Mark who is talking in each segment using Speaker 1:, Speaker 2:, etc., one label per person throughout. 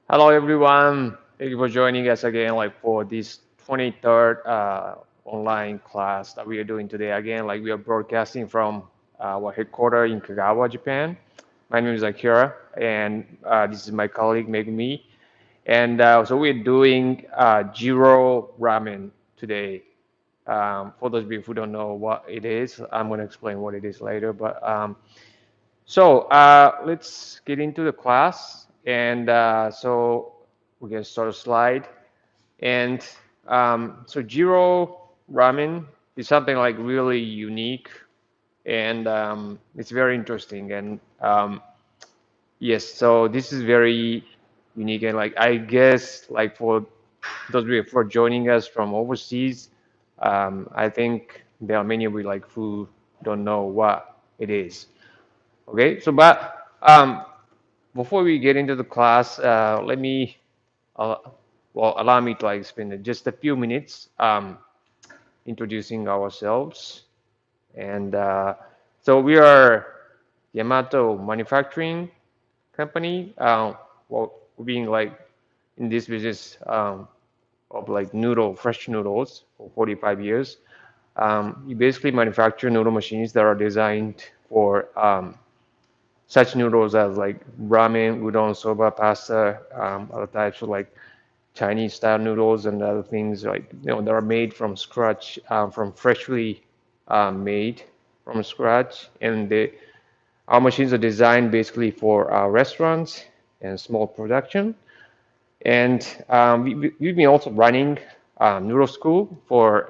Speaker 1: Hello everyone. Thank you for joining us again for this 23rd online class that we are doing today. Again, we are broadcasting from our headquarters in Kagawa, Japan. My name is Akira and this is my colleague Megumi. And so we're doing Jiro Ramen today. For those of you who don't know what it is, I'm going to explain what it is later. Let's get into the class. And so we can start a slide. And so Jiro Ramen is something really unique, and it's very interesting. And yes, so this is very unique, and I guess for those of you for joining us from overseas, I think there are many of you who don't know what it is. Okay, before we get into the class, let me uh, allow me to spend just a few minutes introducing ourselves. And so we are Yamato Manufacturing Company. We've been in this business of fresh noodles for 45 years. We basically manufacture noodle machines that are designed for such noodles as ramen, udon, soba, pasta, other types of Chinese style noodles and other things that are made from scratch, from freshly made from scratch. And our machines are designed basically for restaurants and small production. And we've been also running noodle school for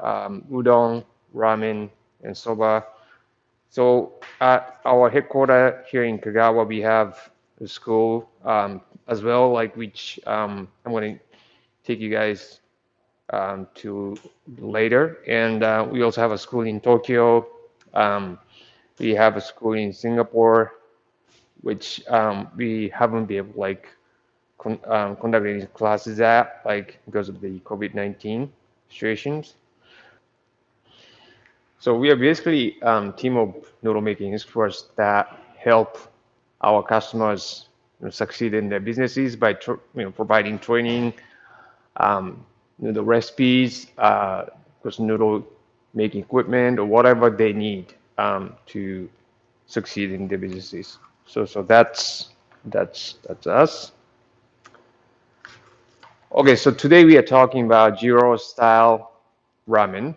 Speaker 1: udon, ramen, and soba. So at our headquarters here in Kagawa, we have a school as well, which I'm going to take you guys to later. And we also have a school in Tokyo. Um, we have a school in Singapore, which we haven't been able to conduct any classes at, because of the COVID-19 situations. So we are basically team of noodle making experts that help our customers succeed in their businesses by providing training, the recipes, noodle making equipment, or whatever they need to succeed in their businesses. So that's us. Okay, so today we are talking about Jiro style ramen.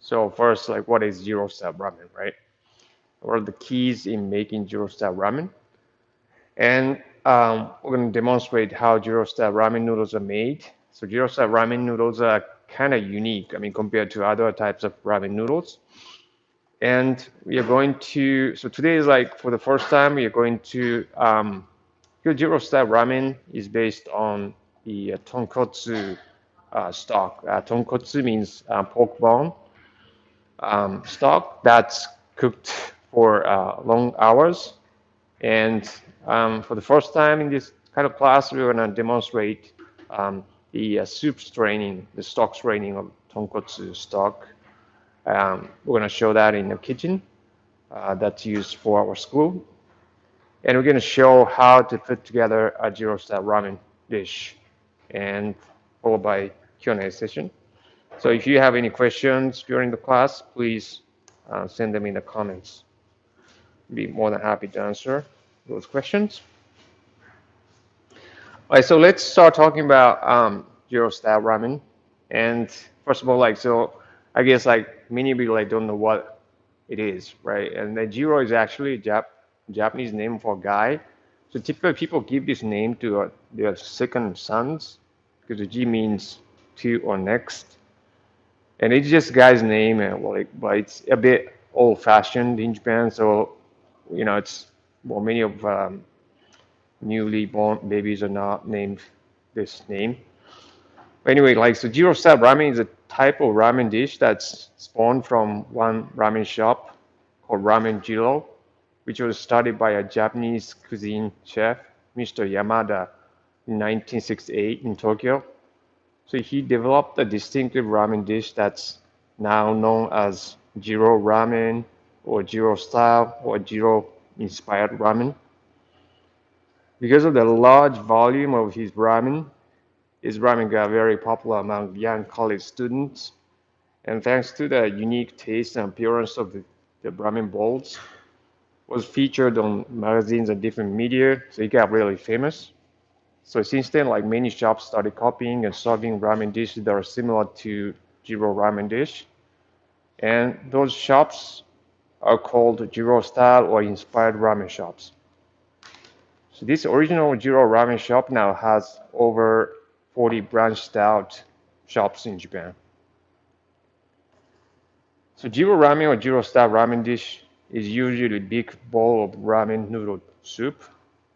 Speaker 1: So first, what is Jiro style ramen, right? What are the keys in making Jiro style ramen? And we're going to demonstrate how Jiro style ramen noodles are made. So Jiro style ramen noodles are kind of unique, compared to other types of ramen noodles. And we are going to, so today is for the first time, we are going to, Jiro style ramen is based on the tonkotsu stock. Tonkotsu means pork bone stock that's cooked for long hours. And for the first time in this kind of class, we're going to demonstrate the soup straining, the stock straining of tonkotsu stock. We're going to show that in the kitchen that's used for our school. And we're going to show how to put together a Jiro style ramen dish, and followed by Q&A session. So if you have any questions during the class, please send them in the comments. Be more than happy to answer those questions. All right, so let's start talking about Jiro style ramen. And first of all, so I guess many of you don't know what it is, right? And the Jiro is actually a Japanese name for a guy. So typically people give this name to their second sons because the G means to or next. And it's just a guy's name, and but it's a bit old-fashioned in Japan. So it's many of newly born babies are not named this name. But anyway, so Jiro style ramen is a type of ramen dish that's spawned from one ramen shop called Ramen Jiro, which was started by a Japanese cuisine chef, Mr. Yamada, in 1968 in Tokyo. So he developed a distinctive ramen dish that's now known as Jiro ramen, or Jiro style, or Jiro inspired ramen. Because of the large volume of his ramen got very popular among young college students. And thanks to the unique taste and appearance of the ramen bowls, was featured on magazines and different media, so it got really famous. So since then, like many shops started copying and serving ramen dishes that are similar to Jiro ramen dish. And those shops are called Jiro style or inspired ramen shops. So this original Jiro ramen shop now has over 40 branched out shops in Japan. So Jiro ramen or Jiro style ramen dish is usually a big bowl of ramen noodle soup,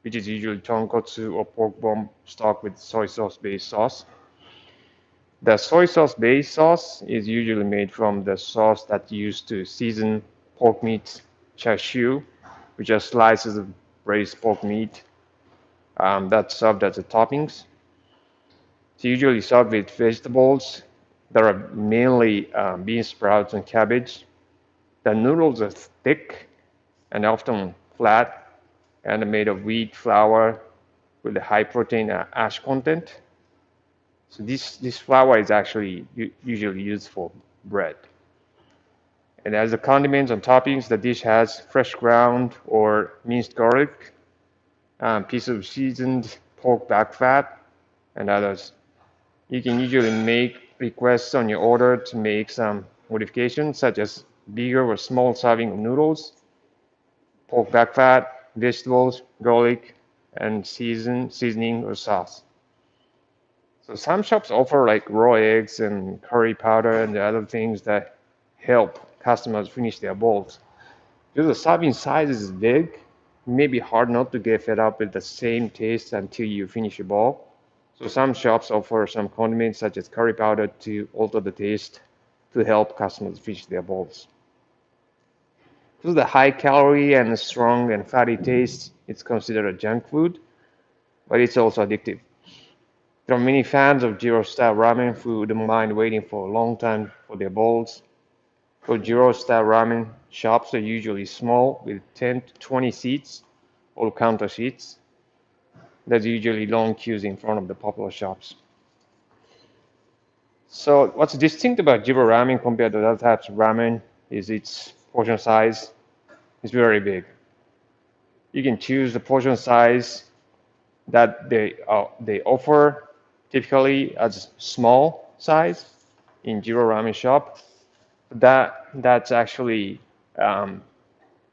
Speaker 1: which is usually tonkotsu or pork bone stock with soy sauce based sauce. The soy sauce based sauce is usually made from the sauce that's used to season pork meat chashu, which are slices of braised pork meat that's served as a toppings. It's usually served with vegetables that are mainly bean sprouts and cabbage. The noodles are thick and often flat and made of wheat flour with a high protein ash content. So this flour is actually usually used for bread. And as the condiments and toppings, the dish has fresh ground or minced garlic, piece of seasoned pork back fat, and others. You can usually make requests on your order to make some modifications, such as bigger or small serving of noodles, pork back fat, vegetables, garlic, and seasoning or sauce. So some shops offer like raw eggs and curry powder and the other things that help customers finish their bowls. Because the serving size is big, it may be hard not to get fed up with the same taste until you finish your bowl. So some shops offer some condiments such as curry powder to alter the taste to help customers finish their bowls. Because of the high calorie and strong and fatty taste, it's considered a junk food, but it's also addictive. There are many fans of Jiro style ramen who wouldn't mind waiting for a long time for their bowls. So Jiro style ramen shops are usually small with 10 to 20 seats or counter seats. There's usually long queues in front of the popular shops. So what's distinct about Jiro ramen compared to other types of ramen is its portion size is very big. You can choose the portion size that they offer typically as small size in Jiro ramen shop. That's actually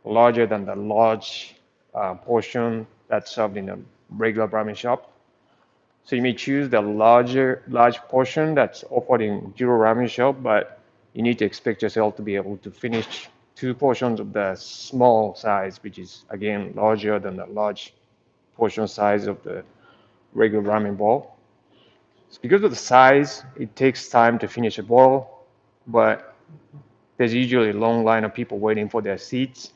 Speaker 1: larger than the large portion that's served in a regular ramen shop. So you may choose the large portion that's offered in Jiro ramen shop, but you need to expect yourself to be able to finish 2 portions of the small size, which is again larger than the large portion size of the regular ramen bowl. So because of the size, it takes time to finish a bowl, but there's usually a long line of people waiting for their seats.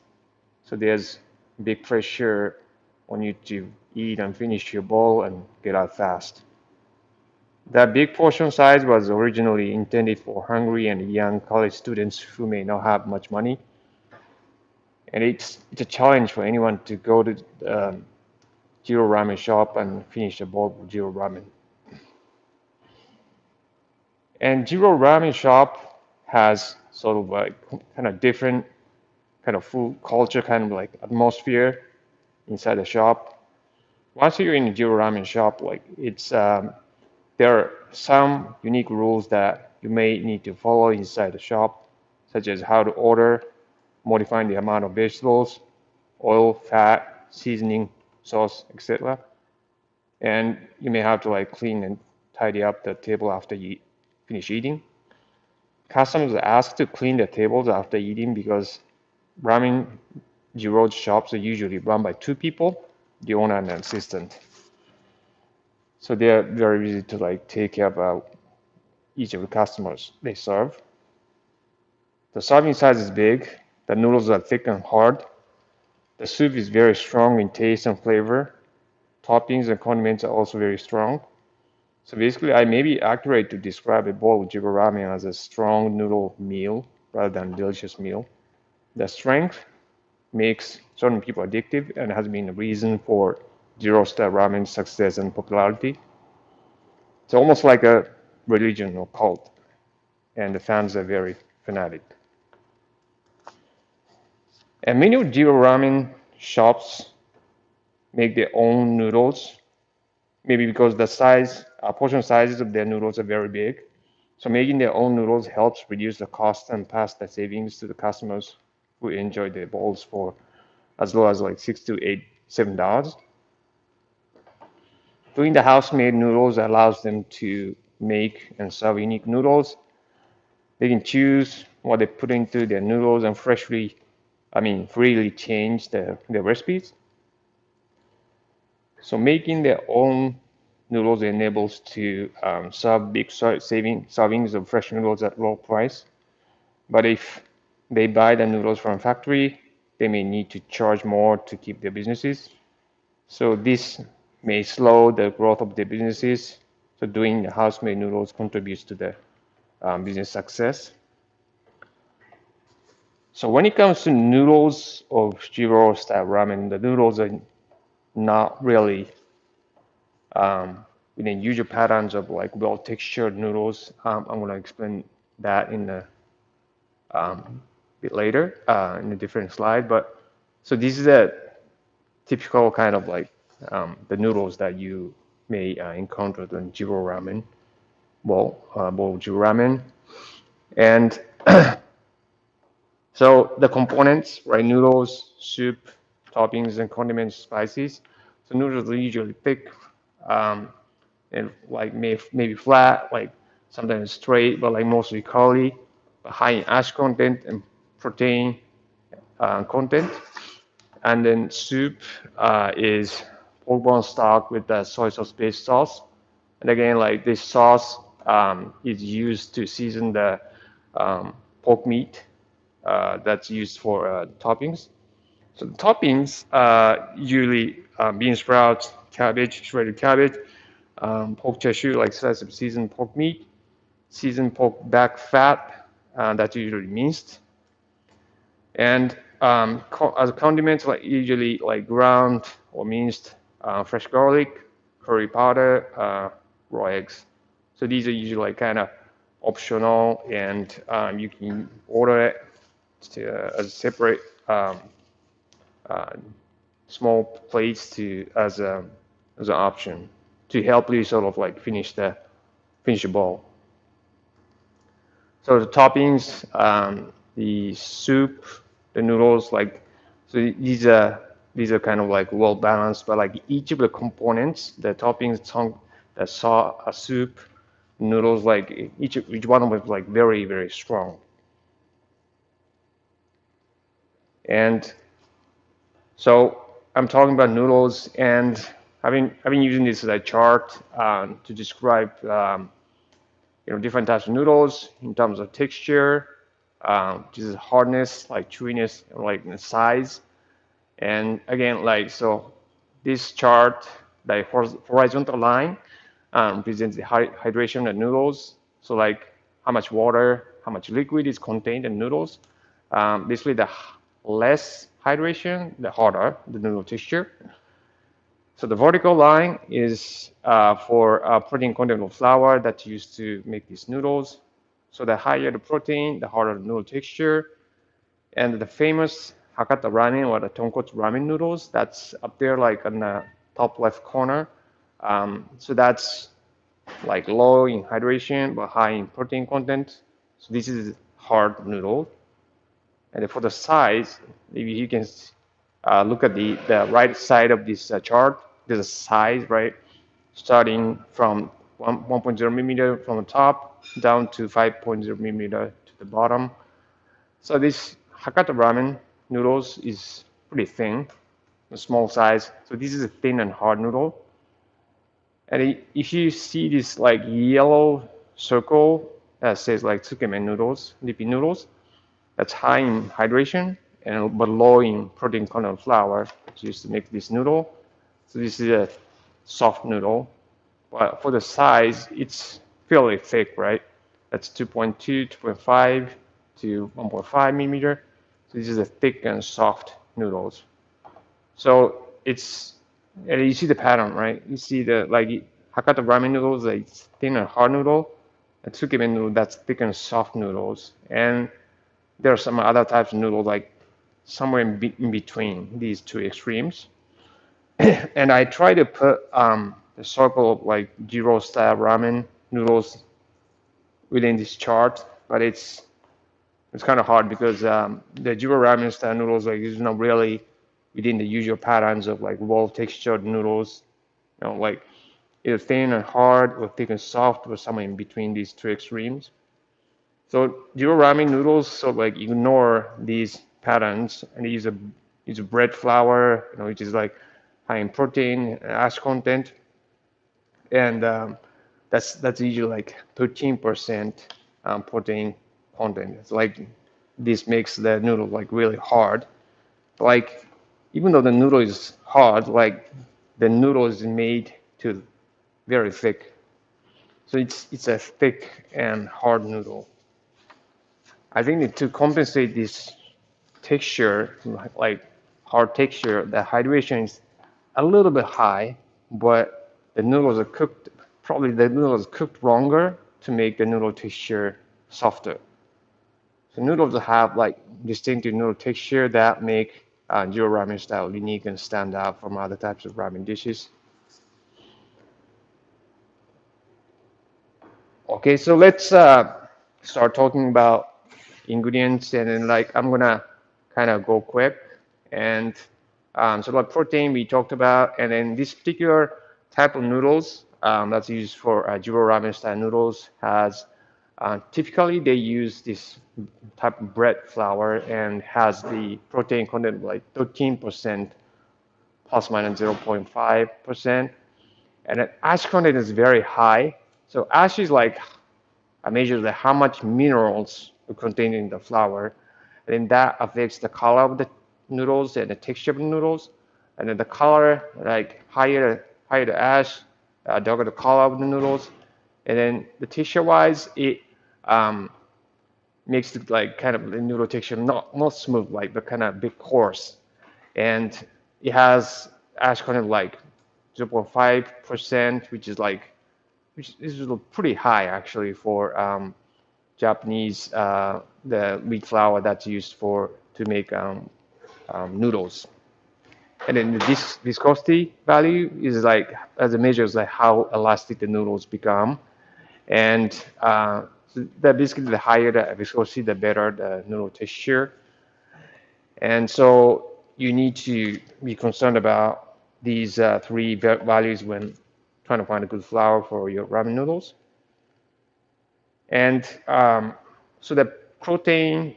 Speaker 1: So there's big pressure on you to eat and finish your bowl and get out fast. That big portion size was originally intended for hungry and young college students who may not have much money. And it's a challenge for anyone to go to Jiro ramen shop and finish a bowl of Jiro ramen. And Jiro ramen shop has sort of like kind of different kind of food culture, kind of like atmosphere inside the shop. Once you're in a Jiro ramen shop, like it's there are some unique rules that you may need to follow inside the shop, such as how to order, modifying the amount of vegetables, oil, fat, seasoning, sauce, etc. And you may have to like clean and tidy up the table after you finish eating. Customers are asked to clean the tables after eating because ramen Jiro shops are usually run by 2 people, the owner and an assistant. So they're very easy to like take care of each of the customers they serve. The serving size is big. The noodles are thick and hard. The soup is very strong in taste and flavor. Toppings and condiments are also very strong. So basically, I may be accurate to describe a bowl of Jiro ramen as a strong noodle meal rather than a delicious meal. The strength makes certain people addictive and has been a reason for zero-star ramen success and popularity. It's almost like a religion or cult, and the fans are very fanatic. And many zero ramen shops make their own noodles, maybe because the portion sizes of their noodles are very big. So making their own noodles helps reduce the cost and pass the savings to the customers who enjoy their bowls for as low as like $6 to $7. Doing the house-made noodles allows them to make and serve unique noodles. They can choose what they put into their noodles and freely change their recipes. So making their own noodles enables to serve big servings of fresh noodles at low price. But if they buy the noodles from factory, they may need to charge more to keep their businesses. So this may slow the growth of their businesses. So doing the house-made noodles contributes to the business success. So when it comes to noodles of zero-style ramen, the noodles are not really within usual patterns of like well-textured noodles. I'm going to explain that in a bit later in a different slide. But so this is a typical kind of like the noodles that you may encounter in zero ramen bowl zero ramen. And so the components, right? Noodles, soup, toppings, and condiments, spices. So noodles are usually thick and like maybe flat, like sometimes straight, but like mostly curly, but high in ash content and protein content. And then soup is pork bone stock with the soy sauce-based sauce. And again, like this sauce is used to season the pork meat that's used for toppings. So the toppings usually bean sprouts, cabbage, shredded cabbage, pork chashu, like slice of seasoned pork meat, seasoned pork back fat, that's usually minced. And as condiments, like usually like ground or minced fresh garlic, curry powder, raw eggs. So these are usually like kind of optional, and you can order it as separate small plates as an option to help you sort of like finish the bowl. So the toppings, the soup, the noodles, like so these are kind of like well balanced, but like each of the components, the toppings, the soup, noodles, like each one of them is like very, very strong. And so I'm talking about noodles, and I've been using this as a chart to describe different types of noodles in terms of texture, just hardness, like chewiness, like size. And again, like so, this chart, the horizontal line represents the hydration of noodles. So like how much water, how much liquid is contained in noodles. Basically, the less hydration, the harder the noodle texture. So the vertical line is for protein content of flour that's used to make these noodles. So the higher the protein, the harder the noodle texture. And the famous Hakata ramen or the tonkotsu ramen noodles, that's up there like on the top left corner. So that's like low in hydration but high in protein content. So this is hard noodle. And for the size, if you can look at the right side of this chart, there's a size, right? Starting from 1.0 millimeter from the top down to 5.0 millimeter to the bottom. So this Hakata ramen noodles is pretty thin, a small size. So this is a thin and hard noodle. And if you see this like yellow circle that says like tsukemen noodles, lippy noodles, that's high in hydration but low in protein content flour used to make this noodle. So this is a soft noodle. But for the size, it's fairly thick, right? That's 2.2, 2.5 to 1.5 millimeter. So this is a thick and soft noodles. So it's And you see the pattern, right? You see the like Hakata ramen noodles, like thin and hard noodle, and tsukemen noodle that's thick and soft noodles, and there are some other types of noodles like somewhere in between these two extremes. And I try to put the circle of like Jiro style ramen noodles within this chart, but it's kind of hard because the Jiro ramen style noodles like is not really within the usual patterns of like roll textured noodles, like either thin and hard or thick and soft or somewhere in between these two extremes. So Jiro ramen noodles sort of like ignore these patterns and use a bread flour, which is like high in protein, ash content, and that's usually like 13% protein content. It's like this makes the noodle like really hard. Like even though the noodle is hard, like the noodle is made to very thick. So it's a thick and hard noodle. I think to compensate this texture, like hard texture, the hydration is a little bit high, but the noodles are cooked, probably the noodles cooked longer to make the noodle texture softer. So noodles have like distinctive noodle texture that make Jiro ramen style unique and stand out from other types of ramen dishes. Okay, so let's start talking about ingredients, and then like I'm gonna kind of go quick. And so like protein we talked about, and then this particular type of noodles that's used for Jiro ramen style noodles has typically they use this type of bread flour and has the protein content like 13% plus minus 0.5%, and then ash content is very high. So ash is like I measure the how much minerals are contained in the flour, and then that affects the color of the noodles and the texture of the noodles. And then the color, like higher the ash, darker the color of the noodles. And then the texture wise, it makes it like kind of the noodle texture not smooth like but kind of bit coarse. And it has ash content like 0.5%, which is pretty high actually for Japanese the wheat flour that's used to make noodles. And then this viscosity value is like as a measure is like how elastic the noodles become, and so that basically the higher the viscosity, the better the noodle texture. And so you need to be concerned about these three values when trying to find a good flour for your ramen noodles. And so the protein,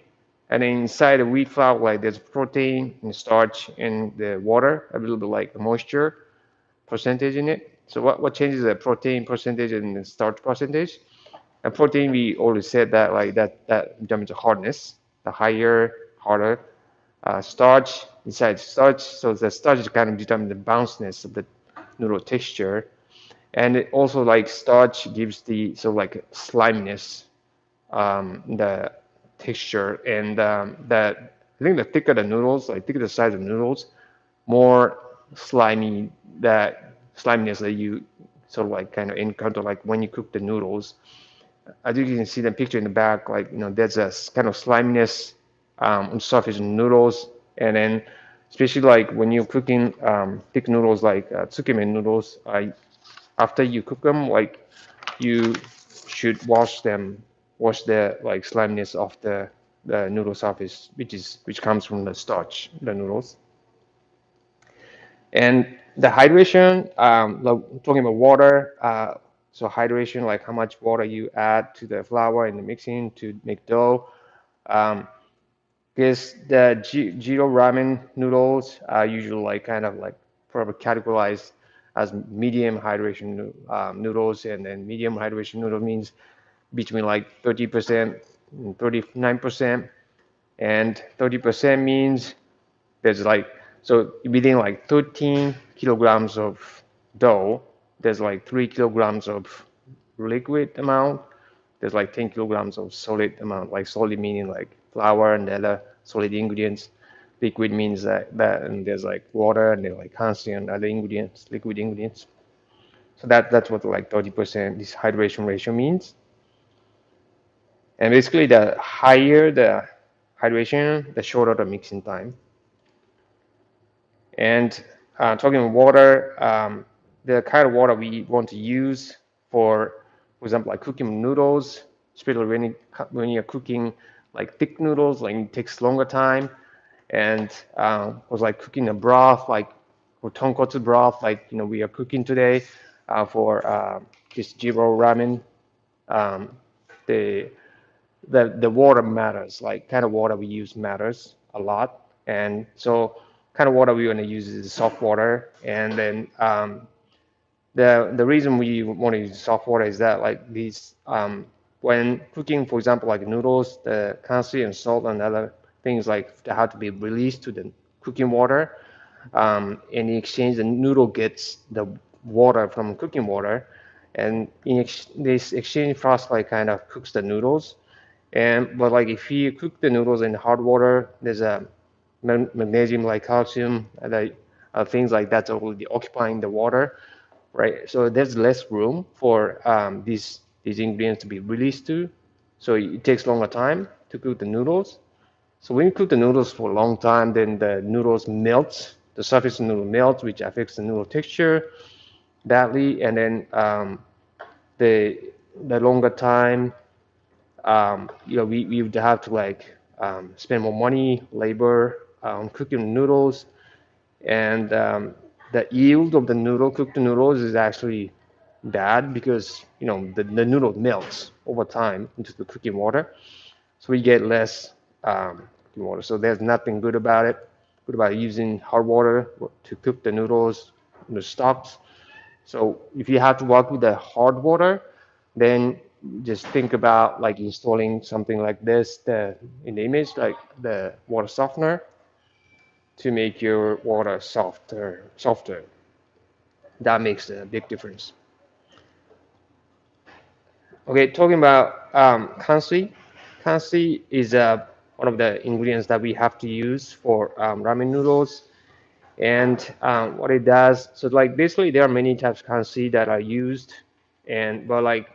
Speaker 1: and then inside the wheat flour, like there's protein and starch and the water, a little bit like moisture percentage in it. So what changes the protein percentage and the starch percentage? And protein, we already said that like that determines the hardness. The higher, harder starch inside starch. So the starch kind of determines the bounciness of the noodle texture. And it also like starch gives the like sliminess, the texture, and that I think the thicker the noodles, like thicker the size of the noodles, more slimy that sliminess that you sort of like kind of encounter like when you cook the noodles. As you can see the picture in the back, like there's a kind of sliminess on the surface of noodles, and then especially like when you're cooking thick noodles like tsukemen noodles, after you cook them, like you should wash the like sliminess of the noodle surface, which comes from the starch, the noodles. And the hydration, like talking about water, so hydration, like how much water you add to the flour and the mixing to make dough. Because the Jiro ramen noodles are usually like kind of like probably categorized as medium hydration noodles, and then medium hydration noodle means between like 30% and 39%, and 30% means there's like so within like 13 kilograms of dough, there's like 3 kilograms of liquid amount. There's like 10 kilograms of solid amount, like solid meaning like flour and other solid ingredients. Liquid means that and there's like water and there's like calcium and other ingredients, liquid ingredients. So that's what like 30% this hydration ratio means. And basically, the higher the hydration, the shorter the mixing time. And talking about water, the kind of water we want to use for example, like cooking noodles, especially when you're cooking like thick noodles, like it takes longer time. And was like cooking a broth, like for tonkotsu broth, like we are cooking today for this Jiro ramen. The the water matters, like kind of water we use matters a lot. And so kind of water we want to use is soft water. And then the reason we want to use soft water is that like these when cooking, for example, like noodles, the calcium and salt and other things like they have to be released to the cooking water. In exchange, the noodle gets the water from cooking water, and this exchange process like kind of cooks the noodles. But like if you cook the noodles in hot water, there's a magnesium like calcium and things like that's already occupying the water, right? So there's less room for these ingredients to be released to. So it takes longer time to cook the noodles. So when you cook the noodles for a long time, then the noodles melt, the surface of the noodle melts, which affects the noodle texture badly. And then the longer time, we would have to like spend more money, labor on cooking noodles, and the yield of the cooked noodles is actually bad because the noodle melts over time into the cooking water, so we get less cooking water. So there's nothing good about it. Good about using hot water to cook the noodles, the stocks. So if you have to work with the hard water, then just think about like installing something like this in the image, like the water softener, to make your water softer. That makes a big difference. Okay, talking about kanshi. Kanshi is one of the ingredients that we have to use for ramen noodles. And what it does, so like basically there are many types of kanshi that are used, but like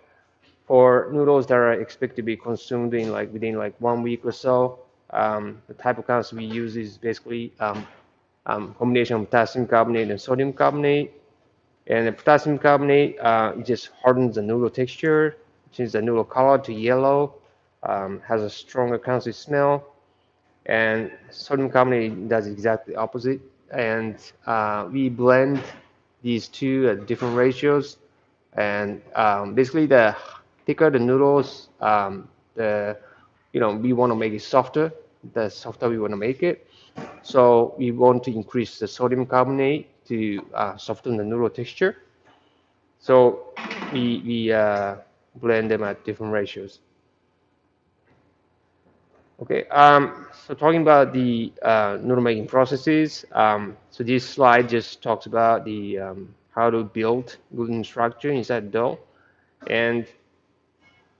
Speaker 1: for noodles that are expected to be consumed in like within like 1 week or so, the type of kanshi we use is basically combination of potassium carbonate and sodium carbonate. And the potassium carbonate just hardens the noodle texture, changes the noodle color to yellow, has a stronger kanshi smell. And sodium carbonate does exactly the opposite. And we blend these two at different ratios. And basically, the thicker the noodles, we want to make it softer. The softer we want to make it. So we want to increase the sodium carbonate to soften the noodle texture. So we blend them at different ratios. Okay, so talking about the noodle making processes, so this slide just talks about the how to build gluten structure inside dough. And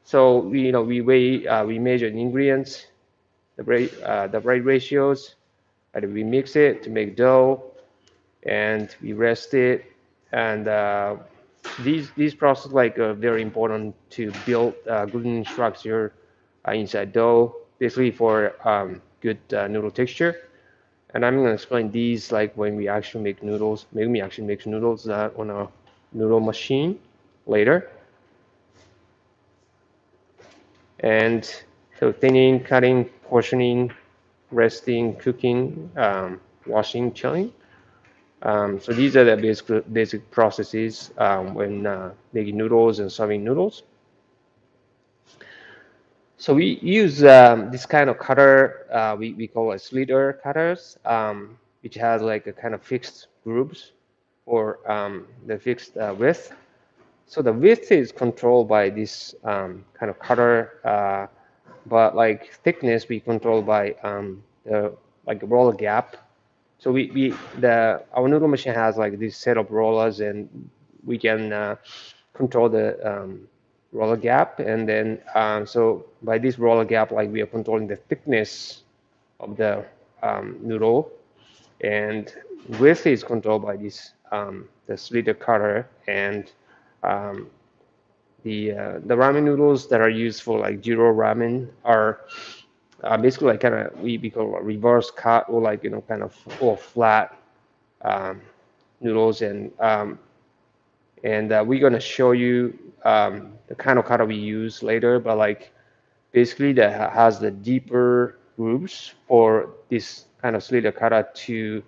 Speaker 1: so we weigh, we measure the ingredients, the right ratios, and we mix it to make dough, and we rest it. And these processes like are very important to build gluten structure inside dough, basically for good noodle texture. And I'm going to explain these like when we actually make noodles. Maybe we actually make noodles on a noodle machine later. And so thinning, cutting, portioning, resting, cooking, washing, chilling. So these are the basic processes when making noodles and serving noodles. So we use this kind of cutter, we call it sliotar cutters, which has like a kind of fixed grooves for the fixed width. So the width is controlled by this kind of cutter, but like thickness we control by the like roller gap. So our noodle machine has like this set of rollers, and we can control the roller gap. And then so by this roller gap, like we are controlling the thickness of the noodle, and width is controlled by this the slider cutter, and the ramen noodles that are used for like zero ramen are basically like kind of we call a reverse cut, or like kind of or flat noodles, and we're gonna show you the kind of cutter we use later, but like basically that has the deeper grooves for this kind of slider cutter to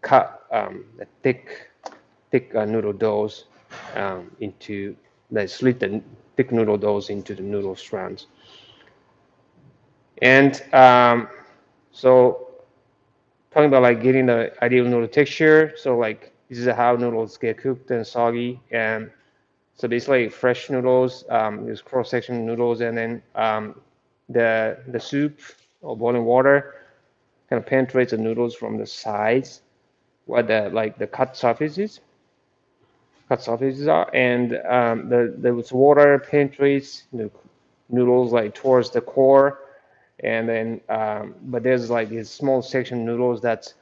Speaker 1: cut the thick noodle doughs into slit the thick noodle doughs into the noodle strands. And so talking about like getting the ideal noodle texture, so like this is how noodles get cooked and soggy, and so basically fresh noodles, use cross-section noodles, and then the soup or boiling water kind of penetrates the noodles from the sides, where the cut surfaces are, and the water penetrates the noodles like towards the core, and then but there's like these small section noodles that's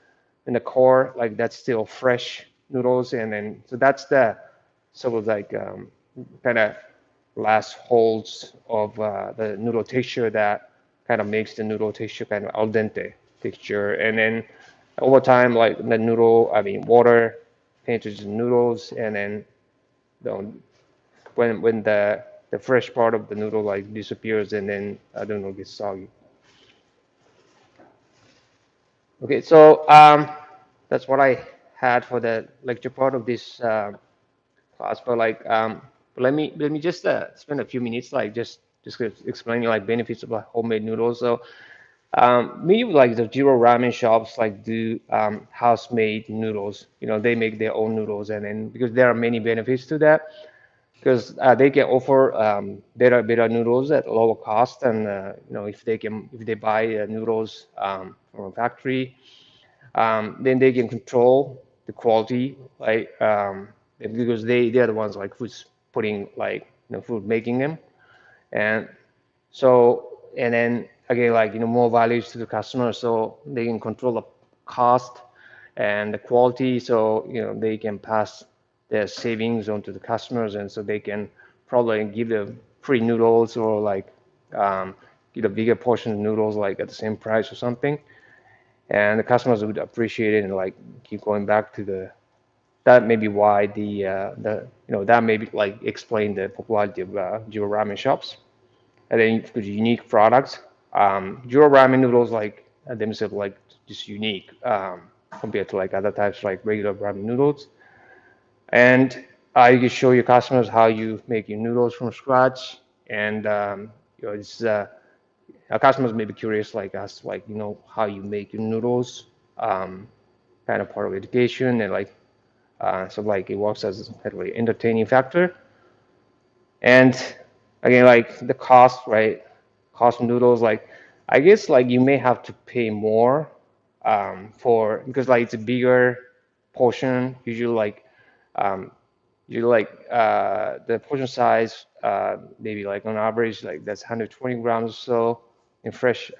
Speaker 1: in the core, like that's still fresh noodles, and then so that's the sort of like kind of last holds of the noodle texture that kind of makes the noodle texture kind of al dente texture, and then over time, like the water penetrates the noodles, and then when the fresh part of the noodle like disappears, and then I don't know, gets soggy. Okay, so that's what I had for the lecture part of this class. But like, let me just spend a few minutes like just explaining like benefits of like homemade noodles. So maybe like the zero ramen shops like do house-made noodles. They make their own noodles, and then because there are many benefits to that, because they can offer better noodles at lower cost, and if they buy noodles from a factory, then they can control the quality, right? Because they're the ones like who's putting like food making them, and so and then again like more values to the customer, so they can control the cost and the quality, so they can pass their savings on to the customers, and so they can probably give them free noodles, or like get a bigger portion of noodles like at the same price or something, and the customers would appreciate it and like keep going back to that may be why that may be like explain the popularity of zero ramen shops. And then for unique products, zero ramen noodles like themselves like just unique compared to like other types like regular ramen noodles. And you can show your customers how you make your noodles from scratch, and it's our customers may be curious like us, like how you make your noodles, kind of part of education, and like so like it works as a kind of like entertaining factor. And again, like the cost, right? Cost of noodles, like I guess like you may have to pay more for, because like it's a bigger portion. Usually like the portion size maybe like on average like that's 120 grams or so in fresh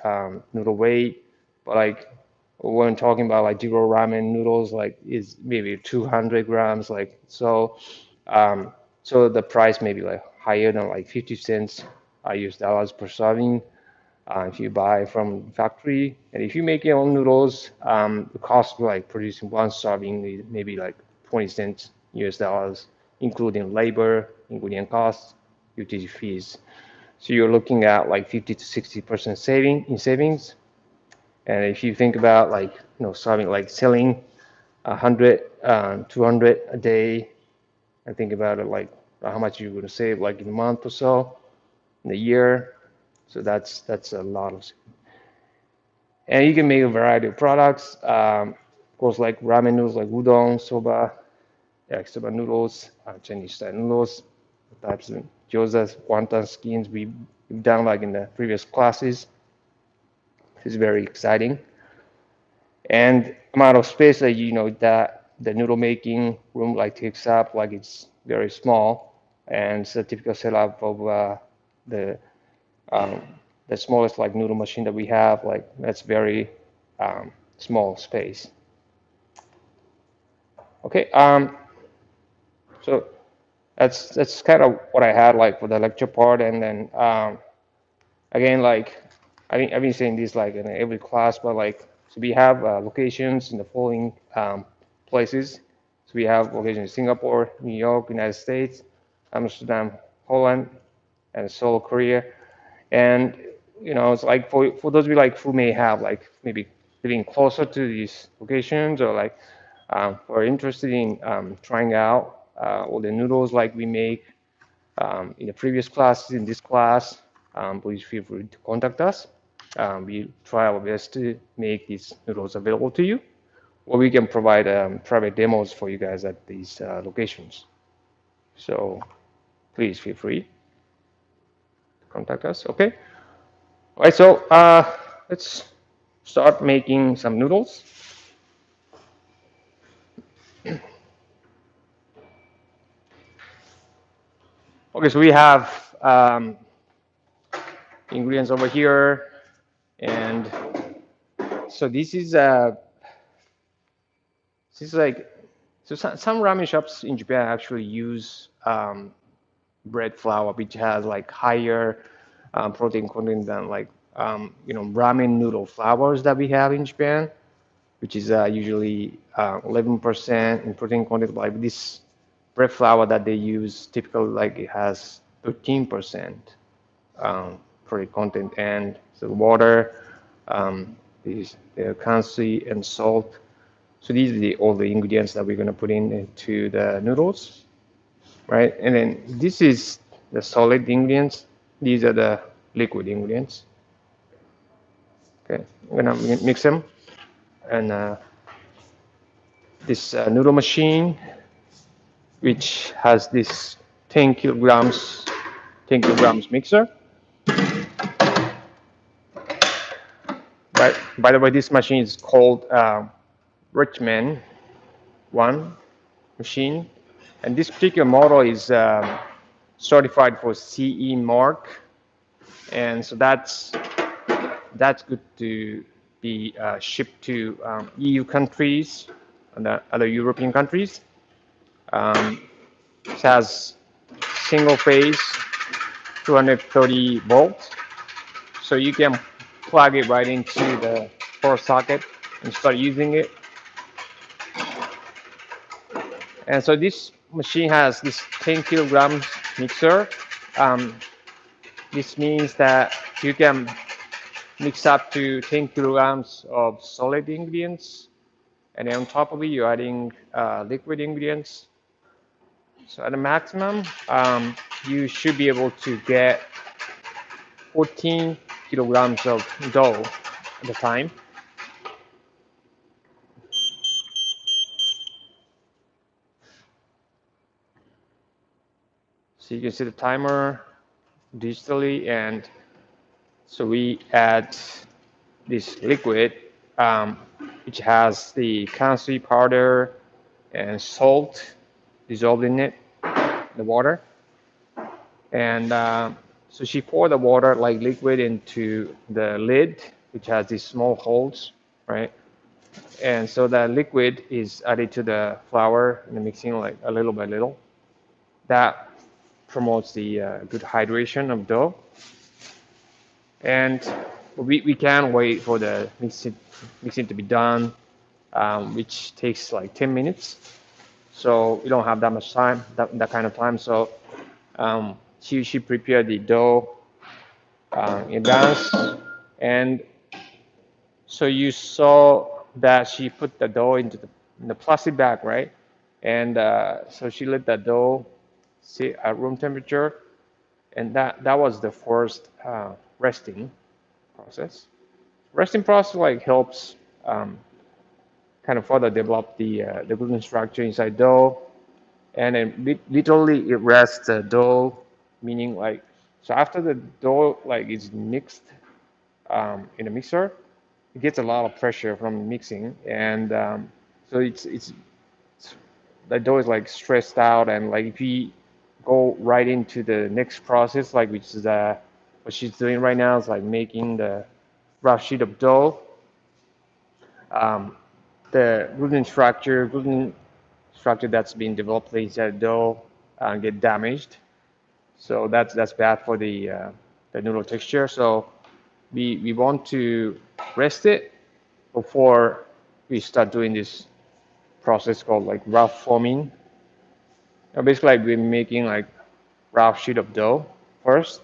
Speaker 1: noodle weight, but like when talking about like zero ramen noodles, like is maybe 200 grams, like so. So the price may be like higher than like 50 cents US dollars per serving if you buy from factory. And if you make your own noodles, the cost of like producing one serving is maybe like 20 cents US dollars, including labor, ingredient costs, utility fees. So you're looking at like 50 to 60% savings. And if you think about like serving like selling 100, 200 a day, and think about it like how much you're going to save like in a month or so, in a year. So that's a lot of. And you can make a variety of products. Of course, like ramen noodles, like udon, soba, soba noodles, Chinese style noodles, types of gyoza, wonton skins we've done like in the previous classes. It's very exciting. And amount of space that that the noodle making room like takes up, like it's very small, and it's a typical setup of the smallest like noodle machine that we have. Like that's very small space. Okay, so that's kind of what I had like for the lecture part, and then again, like I've been saying this like in every class, but like so we have locations in the following places. So we have locations in Singapore, New York, United States, Amsterdam, Holland, and Seoul, Korea. And you know, it's like for those of you like who may have like maybe living closer to these locations, or like are interested in trying out all the noodles like we make in the previous classes, in this class, please feel free to contact us. We try our best to make these noodles available to you, or we can provide private demos for you guys at these locations. So please feel free to contact us. Okay. All right. So let's start making some noodles. Okay, so we have ingredients over here, and so this is like so some ramen shops in Japan actually use bread flour, which has like higher protein content than like you know, ramen noodle flours that we have in Japan, which is usually 11% in protein content. Like this bread flour that they use typically like it has 13% protein content, and the water, is the currency and salt. So these are all the ingredients that we're going to put into the noodles, right? And then this is the solid ingredients. These are the liquid ingredients. Okay, I'm going to mix them, and this noodle machine, which has this 10 kilograms mixer. By the way, this machine is called Ramen 1 machine, and this particular model is certified for CE mark, and so that's good to be shipped to EU countries and other European countries. It has single phase 230 volts, so you can plug it right into the power socket and start using it. And so this machine has this 10 kilograms mixer. This means that you can mix up to 10 kilograms of solid ingredients, and then on top of it, you're adding liquid ingredients. So at the maximum, you should be able to get 14 kilograms of dough at a time. So you can see the timer digitally, and so we add this liquid, which has the currency powder and salt dissolved in it, the water. And so she poured the water like liquid into the lid, which has these small holes, right? And so that liquid is added to the flour and the mixing like a little by little. That promotes the good hydration of dough. And we can wait for the mixing to be done, which takes like 10 minutes. So we don't have that much time, that kind of time. So she prepared the dough in advance, and so you saw that she put the dough into the plastic bag, right? And so she let the dough sit at room temperature, and that was the first resting process. Resting process like helps kind of further develop the gluten structure inside dough, and then literally it rests the dough, meaning like so after the dough like is mixed in a mixer, it gets a lot of pressure from mixing, and so it's the dough is like stressed out, and like if you go right into the next process, like which is what she's doing right now is like making the rough sheet of dough. the gluten structure that's being developed inside the dough get damaged. So that's bad for the noodle texture. So we want to rest it before we start doing this process called like rough forming. Now basically, like, we're making like rough sheet of dough first.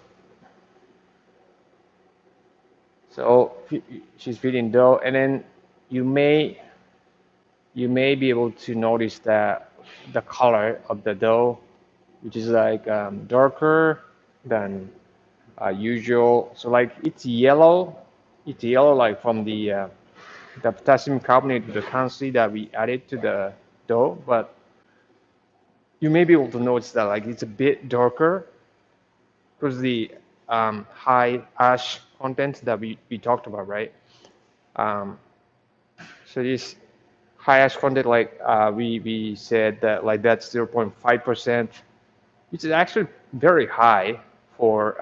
Speaker 1: So she's feeding dough, and then you may be able to notice that the color of the dough, which is like darker than usual. So like it's yellow like from the potassium carbonate, the concentrate that we added to the dough, but you may be able to notice that like it's a bit darker because the high ash content that we talked about, right? So this high ash content, like we said that like that's 0.5%, which is actually very high for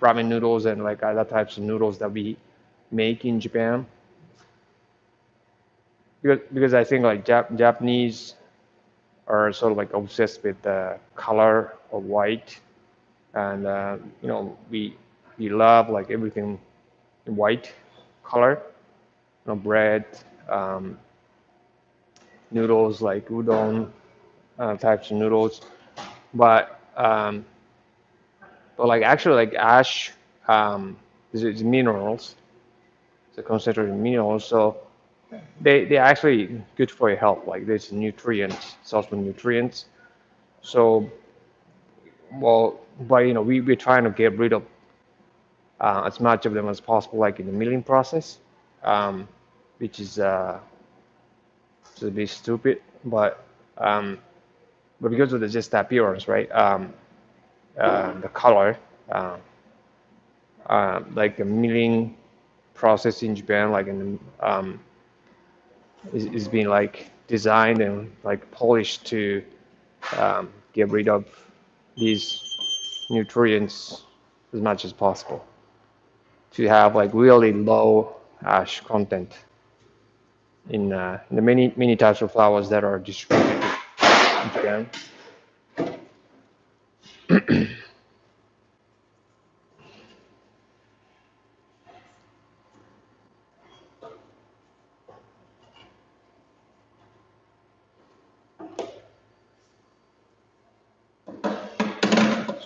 Speaker 1: ramen noodles and like other types of noodles that we make in Japan. Because I think like Japanese are sort of like obsessed with the color of white, and you know, we love like everything in white color, you know, bread, noodles like udon types of noodles, but like actually like ash is minerals, it's a concentrated minerals, so they're actually good for your health. Like there's nutrients, it's also nutrients. So, well, but you know, we're trying to get rid of as much of them as possible, like in the milling process, which is a bit stupid, but because of the just appearance, right? The color, like the milling process in Japan, like in is being like designed and like polished to get rid of these nutrients as much as possible, to have like really low ash content in the many types of flours that are distributed in Japan.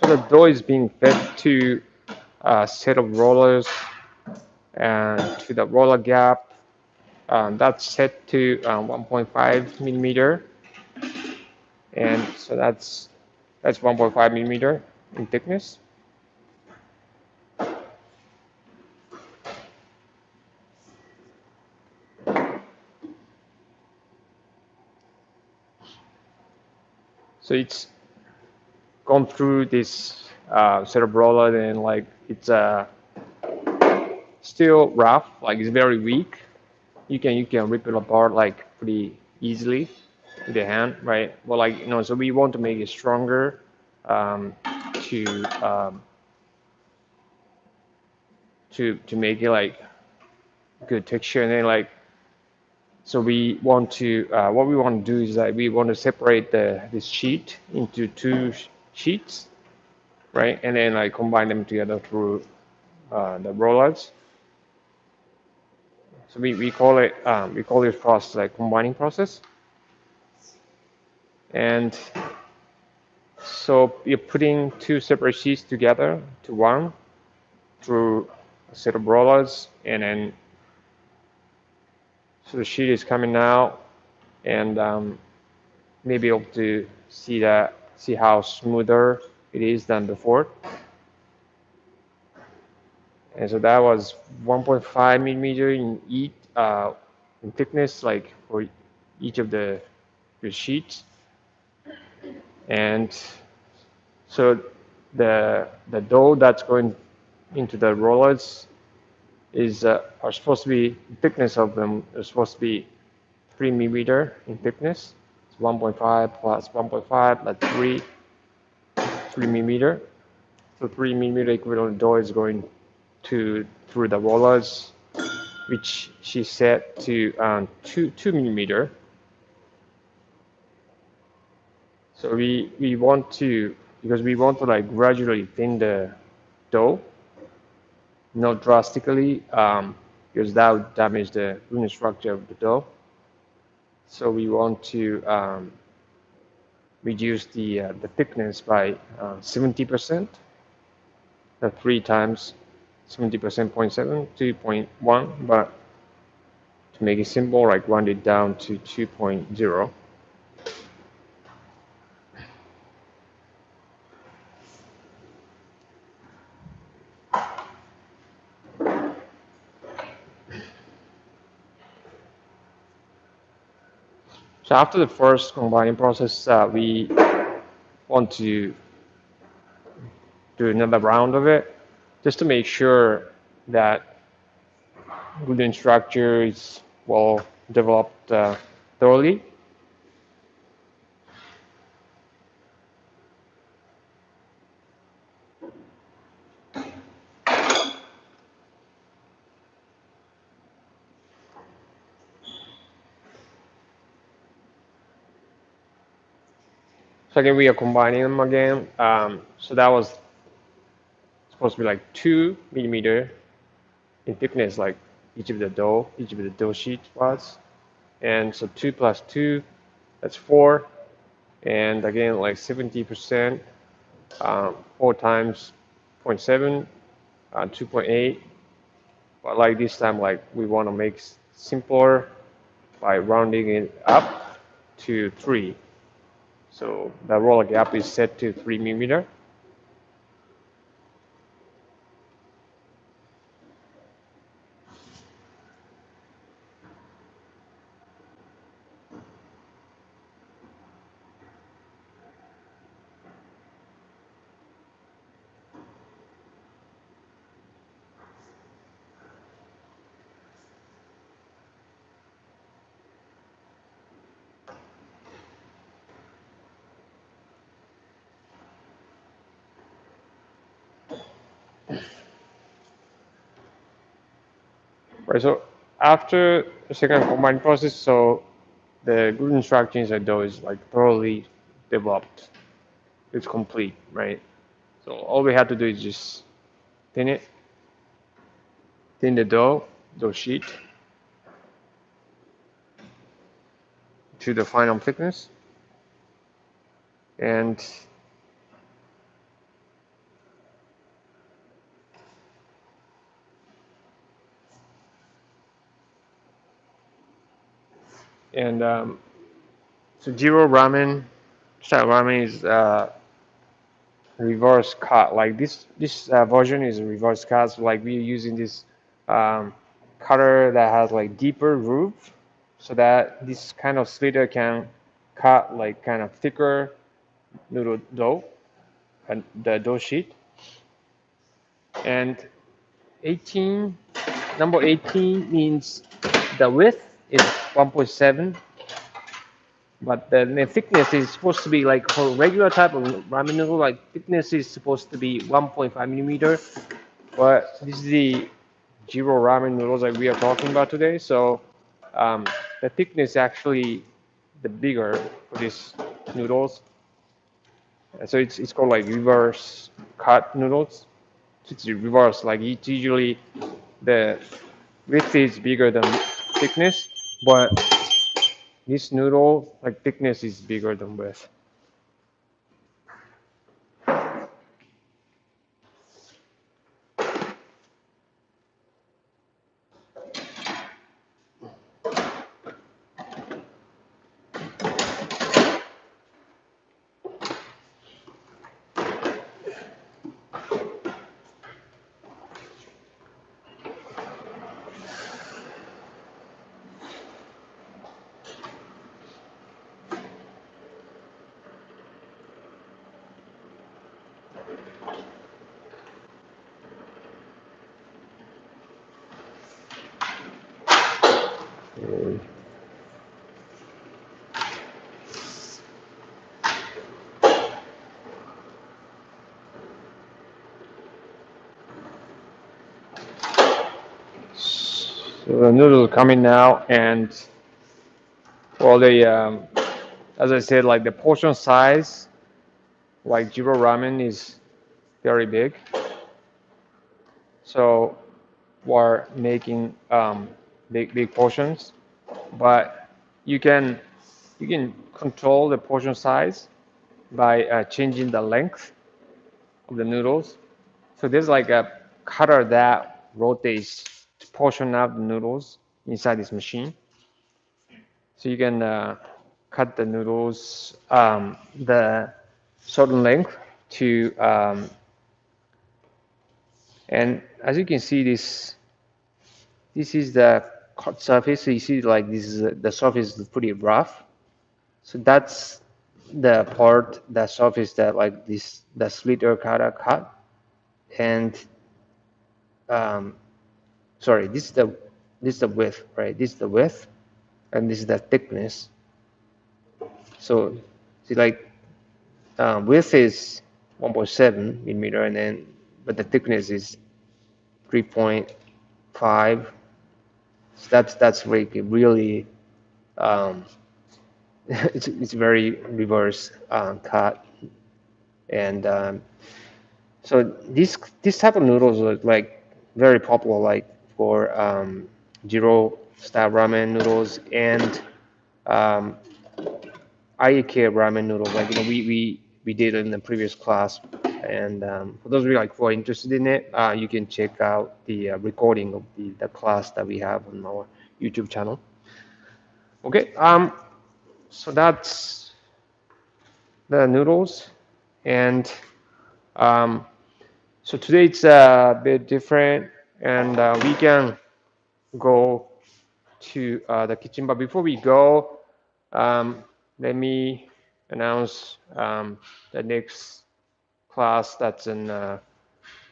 Speaker 1: So the dough is being fed to a set of rollers and to the roller gap. That's set to 1.5 millimeter, and so that's 1.5 millimeter in thickness. So it's gone through this set of roller, and like it's still rough, like it's very weak. You can rip it apart like pretty easily with the hand, right? Well, like, you know, so we want to make it stronger to make it like good texture, and then like, so we want to what we want to do is that we want to separate this sheet into two sheets, right? And then like combine them together through the rollers. So we call this process like combining process. And so you're putting two separate sheets together to one through a set of rollers, and then so the sheet is coming out, and maybe able to see how smoother it is than before. And so that was 1.5 millimeter in thickness, like for each of the sheets. And so the dough that's going into the rollers is are supposed to be, the thickness of them is supposed to be 3 millimeter in thickness. It's 1.5 plus 1.5, that's 3 millimeter. So 3 millimeter equivalent dough is going through the rollers which she set to 2 millimeter. So we want to, because we want to like gradually thin the dough, not drastically, because that would damage the gluten structure of the dough. So we want to reduce the thickness by 70%. 3 times 70%, 0.7, 2.1, but to make it simple, like round it down to 2.0. So after the first combining process, we want to do another round of it, just to make sure that gluten structure is well developed thoroughly. So again, we are combining them again. So that was supposed to be like 2 millimeter in thickness, like each of the dough sheet was. And so 2 plus 2, that's 4. And again, like 70%, 4 times 0.7, 2.8. But like this time, like we want to make simpler by rounding it up to 3. So the roller gap is set to 3 millimeter. Right, so after the second combining process, so the gluten structure inside dough is like thoroughly developed. It's complete, right? So all we have to do is just thin it, thin the dough sheet to the final thickness, and so Jiro ramen style ramen is reverse cut. Like this version is a reverse cut. So like we're using this cutter that has like deeper groove, so that this kind of slitter can cut like kind of thicker noodle dough and the dough sheet. And number 18 means the width is 1.7, but the thickness is supposed to be like for regular type of ramen noodle, like thickness is supposed to be 1.5 millimeter. But this is the Jiro ramen noodles that we are talking about today. So the thickness is actually the bigger for these noodles. So it's called like reverse cut noodles. It's reverse, like it's usually the width is bigger than thickness, but this noodle like thickness is bigger than width. So the noodles coming now, and well, as I said, like the portion size, like Jiro ramen is very big. So we're making big portions, but you can control the portion size by changing the length of the noodles. So there's like a cutter that rotates to portion out the noodles inside this machine. So you can cut the noodles the certain length to and as you can see, this is the cut surface. So you see, like this is the surface is pretty rough. So that's the part, the surface that like this the slitter cutter cut. And sorry, this is the width, right? This is the width, and this is the thickness. So see, like width is 1.7 millimeter, and then but the thickness is 3.5. So that's really it's very reverse cut, and so this type of noodles are like very popular, like for Jiro style ramen noodles and Aike ramen noodles. Like we did in the previous class, and for those of you who are interested in it, you can check out the recording of the class that we have on our YouTube channel. Okay, so that's the noodles, and so today it's a bit different, and we can go to the kitchen. But before we go, let me announce the next class that's in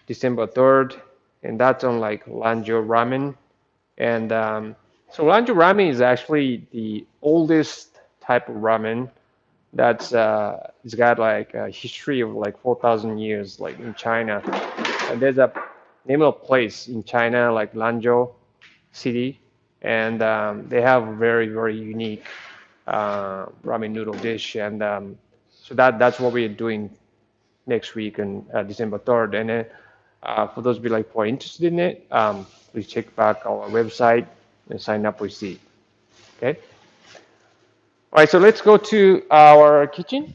Speaker 1: December 3rd, and that's on like Lanjo ramen. And so Lanjo ramen is actually the oldest type of ramen that's it's got like a history of like 4,000 years, like in China. And there's a name of a place in China, like Lanzhou City, and they have a very unique ramen noodle dish, and so that's what we're doing next week on December 3rd. And then for those of you who are interested in it, please check back our website and sign up with it. Okay. All right, so let's go to our kitchen,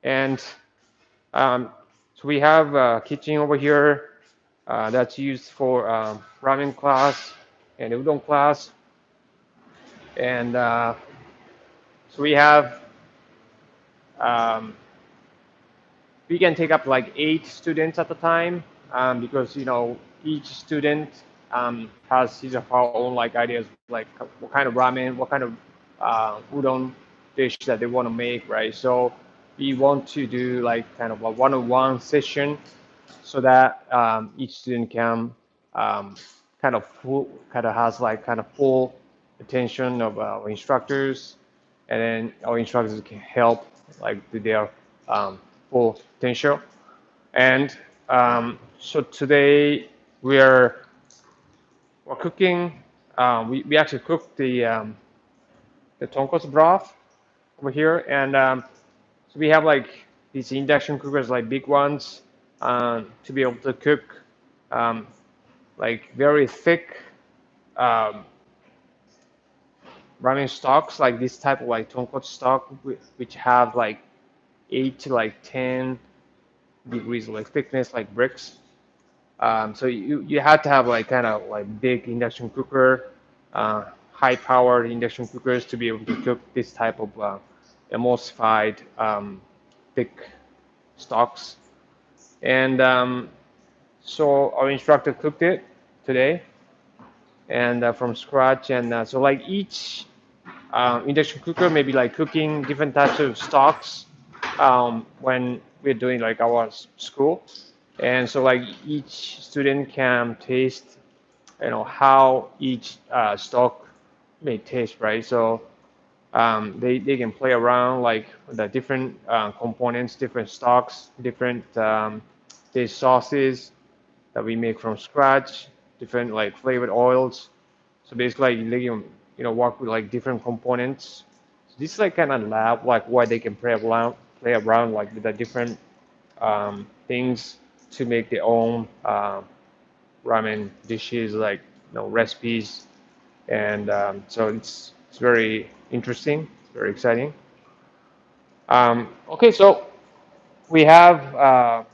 Speaker 1: and so we have a kitchen over here that's used for ramen class and udon class, and so we have we can take up like 8 students at a time because each student has his or her own like ideas, like what kind of ramen, what kind of udon dish that they want to make, right? So we want to do like kind of a one-on-one session so that each student can kind of has like kind of full attention of our instructors, and then our instructors can help like with their full potential. And so today we're cooking. We actually cooked the tonkotsu broth over here, and so we have like these induction cookers, like big ones, to be able to cook like very thick ramen stocks, like this type of like tonkotsu stock, which have like 8 to like 10 degrees like thickness, like bricks. So you have to have like kind of like big induction cooker, high powered induction cookers to be able to cook this type of emulsified thick stocks. And so our instructor cooked it today, and from scratch. And so like each induction cooker may be like cooking different types of stocks when we're doing like our school. And so like each student can taste how each stock may taste, right? So they can play around like the different components, different stocks, different sauces that we make from scratch, different like flavored oils. So basically, work with like different components. So this is like kind of lab, like where they can play around like with the different things to make their own ramen dishes, like recipes, and so it's very interesting, it's very exciting. Okay, so we have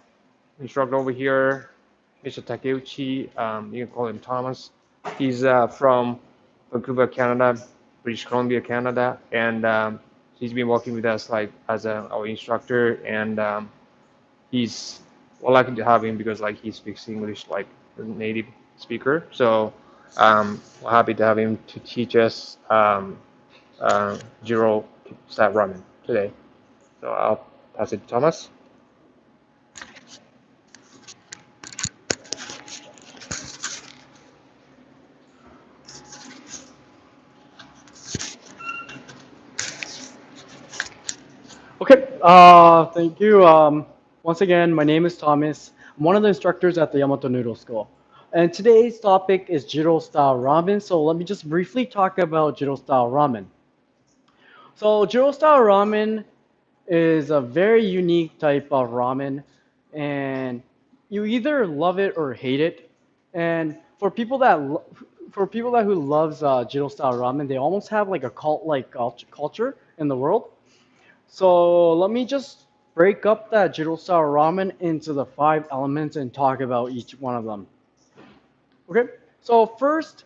Speaker 1: instructor over here, Mr. Takeuchi. You can call him Thomas. He's from Vancouver, Canada, British Columbia, Canada, and he's been working with us like as our instructor, and he's well lucky to have him because like he speaks English like a native speaker. So we're happy to have him to teach us Jiro style ramen today. So I'll pass it to Thomas.
Speaker 2: Okay, thank you. Once again, my name is Thomas. I'm one of the instructors at the Yamato Noodle School. And today's topic is Jiro style ramen. So let me just briefly talk about Jiro style ramen. So Jiro style ramen is a very unique type of ramen, and you either love it or hate it. And for people that who loves Jiro style ramen, they almost have like a cult-like culture in the world. So let me just break up that Jiro style ramen into the 5 elements and talk about each one of them. Okay, so first,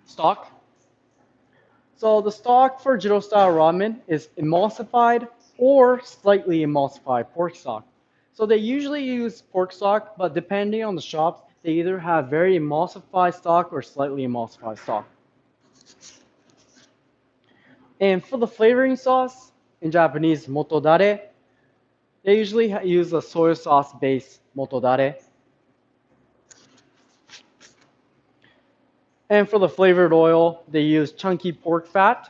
Speaker 2: stock. So the stock for Jiro style ramen is emulsified or slightly emulsified pork stock. So they usually use pork stock, but depending on the shops, they either have very emulsified stock or slightly emulsified stock. And for the flavoring sauce, in Japanese, motodare, they usually use a soy sauce based motodare. And for the flavored oil, they use chunky pork fat.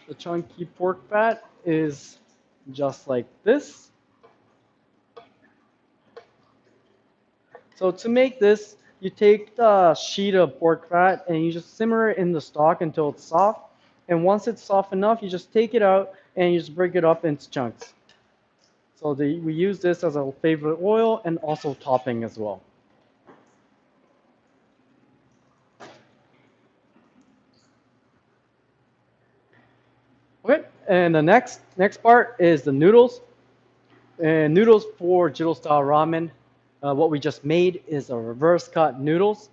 Speaker 2: The chunky pork fat is just like this. So to make this, you take the sheet of pork fat and you just simmer it in the stock until it's soft. And once it's soft enough, you just take it out and you just break it up into chunks. So we use this as a favorite oil and also topping as well. Okay, and the next part is the noodles. And noodles for Jiro style ramen, what we just made is a reverse cut noodles.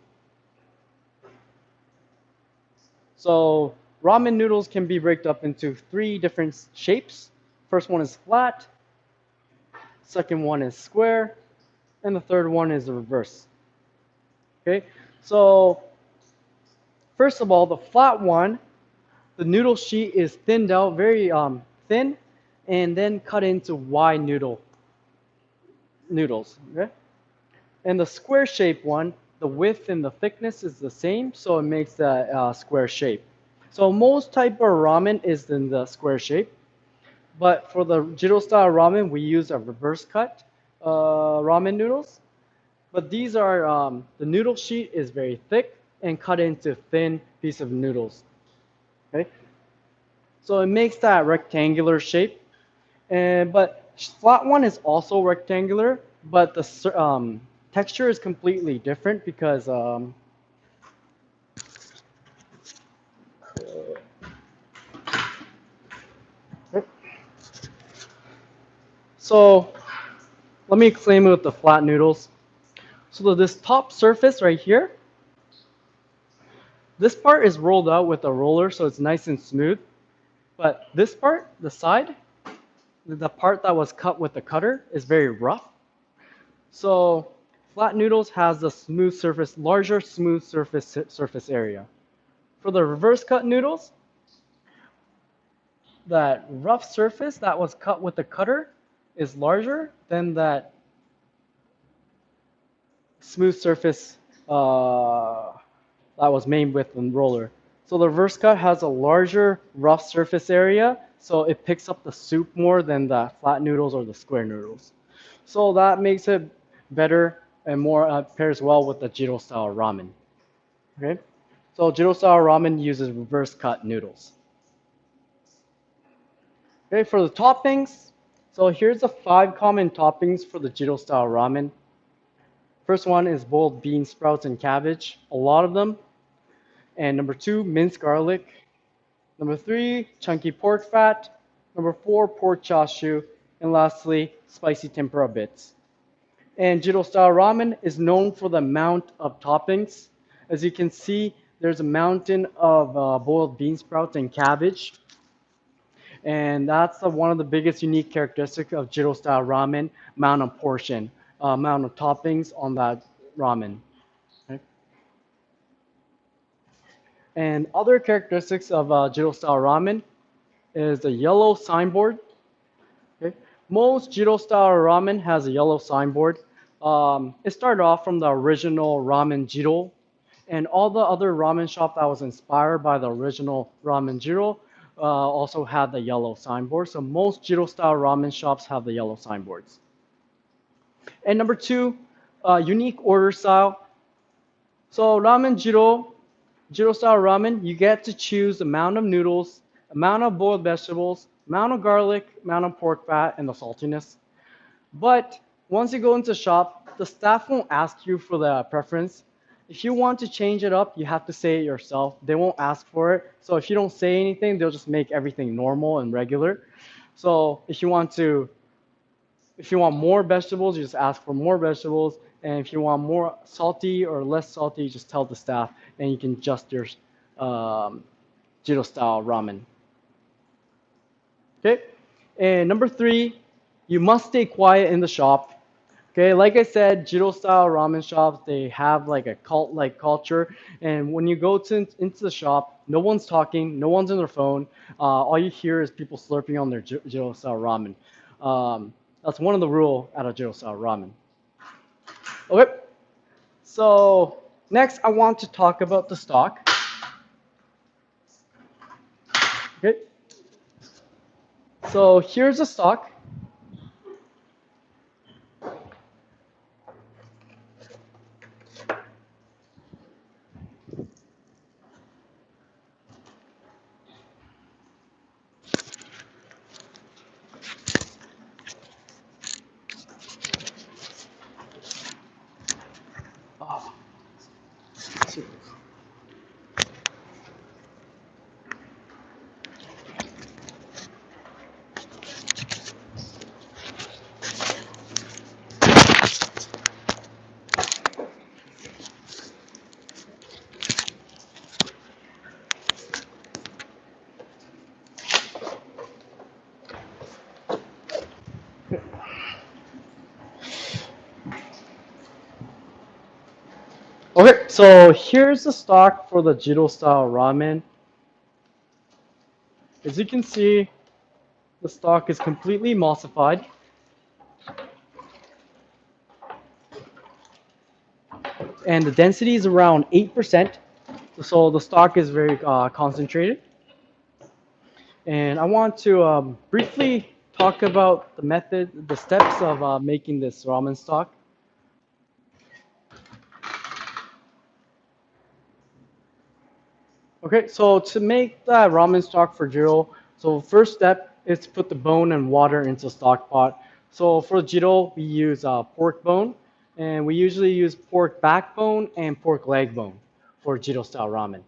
Speaker 2: So ramen noodles can be broken up into 3 different shapes. First one is flat, second one is square, and the third one is the reverse. Okay, so first of all, the flat one, the noodle sheet is thinned out very thin, and then cut into wide noodles. Okay, and the square shape one, the width and the thickness is the same, so it makes that square shape. So most type of ramen is in the square shape, but for the Jiro style ramen, we use a reverse cut ramen noodles. But these are, the noodle sheet is very thick and cut into thin piece of noodles. Okay, so it makes that rectangular shape. But flat one is also rectangular, but the texture is completely different because so let me explain it with the flat noodles. So this top surface right here, this part is rolled out with a roller, so it's nice and smooth. But this part, the side, the part that was cut with the cutter, is very rough. So flat noodles has the smooth surface, larger smooth surface area. For the reverse cut noodles, that rough surface that was cut with the cutter is larger than that smooth surface that was made with the roller. So the reverse cut has a larger rough surface area, so it picks up the soup more than the flat noodles or the square noodles. So that makes it better and more pairs well with the Jiro style ramen. Okay, so Jiro style ramen uses reverse cut noodles. Okay, for the toppings, so here's the 5 common toppings for the Jiro style ramen. First one is boiled bean sprouts and cabbage, a lot of them. And number 2, minced garlic. Number 3, chunky pork fat. Number 4, pork chashu. And lastly, spicy tempura bits. And Jiro style ramen is known for the amount of toppings. As you can see, there's a mountain of boiled bean sprouts and cabbage. And that's one of the biggest unique characteristics of Jiro style ramen, amount of portion, amount of toppings on that ramen. Okay? And other characteristics of Jiro style ramen is the yellow signboard. Okay? Most Jiro style ramen has a yellow signboard. It started off from the original ramen Jiro, and all the other ramen shop that was inspired by the original ramen Jiro also had the yellow signboard. So most Jiro style ramen shops have the yellow signboards. And number 2, unique order style. So ramen Jiro style ramen, you get to choose the amount of noodles, amount of boiled vegetables, amount of garlic, amount of pork fat, and the saltiness. But once you go into the shop, the staff won't ask you for the preference. If you want to change it up, you have to say it yourself. They won't ask for it. So if you don't say anything, they'll just make everything normal and regular. So if you want more vegetables, you just ask for more vegetables. And if you want more salty or less salty, you just tell the staff, and you can adjust your Jiro style ramen. Okay. And number 3, you must stay quiet in the shop. Okay, like I said, Jiro style ramen shops, they have like a cult-like culture. And when you go into the shop, no one's talking, no one's on their phone. All you hear is people slurping on their Jiro style ramen. That's one of the rules at a Jiro style ramen. Okay, so next I want to talk about the stock. Okay, so here's the stock. Oh. Okay, so here's the stock for the Jiro style ramen. As you can see, the stock is completely emulsified. And the density is around 8%. So the stock is very concentrated. And I want to briefly talk about the method, the steps of making this ramen stock. Okay, so to make that ramen stock for Jiro, so first step is to put the bone and water into the stock pot. So for Jiro, we use pork bone, and we usually use pork backbone and pork leg bone for Jiro style ramen.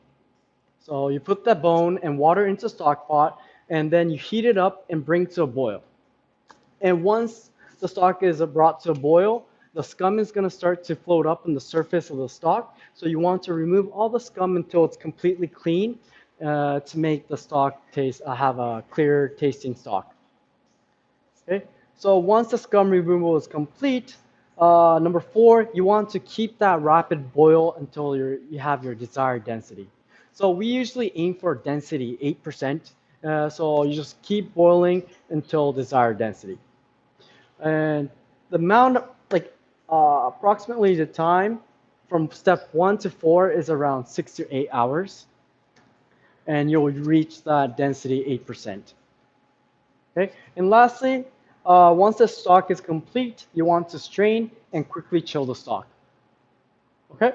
Speaker 2: So you put that bone and water into the stock pot, and then you heat it up and bring to a boil. And once the stock is brought to a boil, the scum is going to start to float up on the surface of the stock. So you want to remove all the scum until it's completely clean to make the stock have a clear tasting stock. Okay. So once the scum removal is complete, number 4, you want to keep that rapid boil until you have your desired density. So we usually aim for density 8%. So you just keep boiling until desired density. And the amount, approximately the time from step 1 to 4 is around 6 to 8 hours. And you'll reach that density 8%. Okay. And lastly, once the stock is complete, you want to strain and quickly chill the stock. Okay.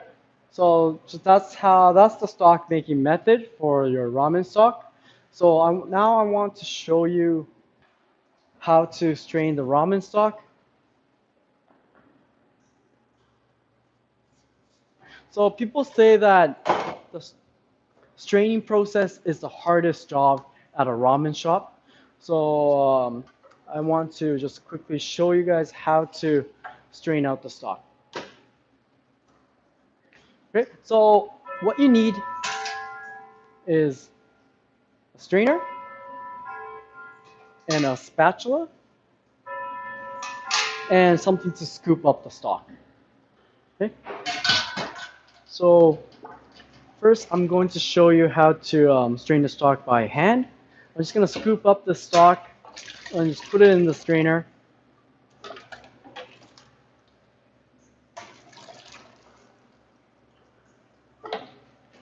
Speaker 2: So that's the stock making method for your ramen stock. So now I want to show you how to strain the ramen stock. So people say that the straining process is the hardest job at a ramen shop. So I want to just quickly show you guys how to strain out the stock. Okay, so what you need is a strainer and a spatula and something to scoop up the stock. Okay, so first I'm going to show you how to strain the stock by hand. I'm just going to scoop up the stock and just put it in the strainer.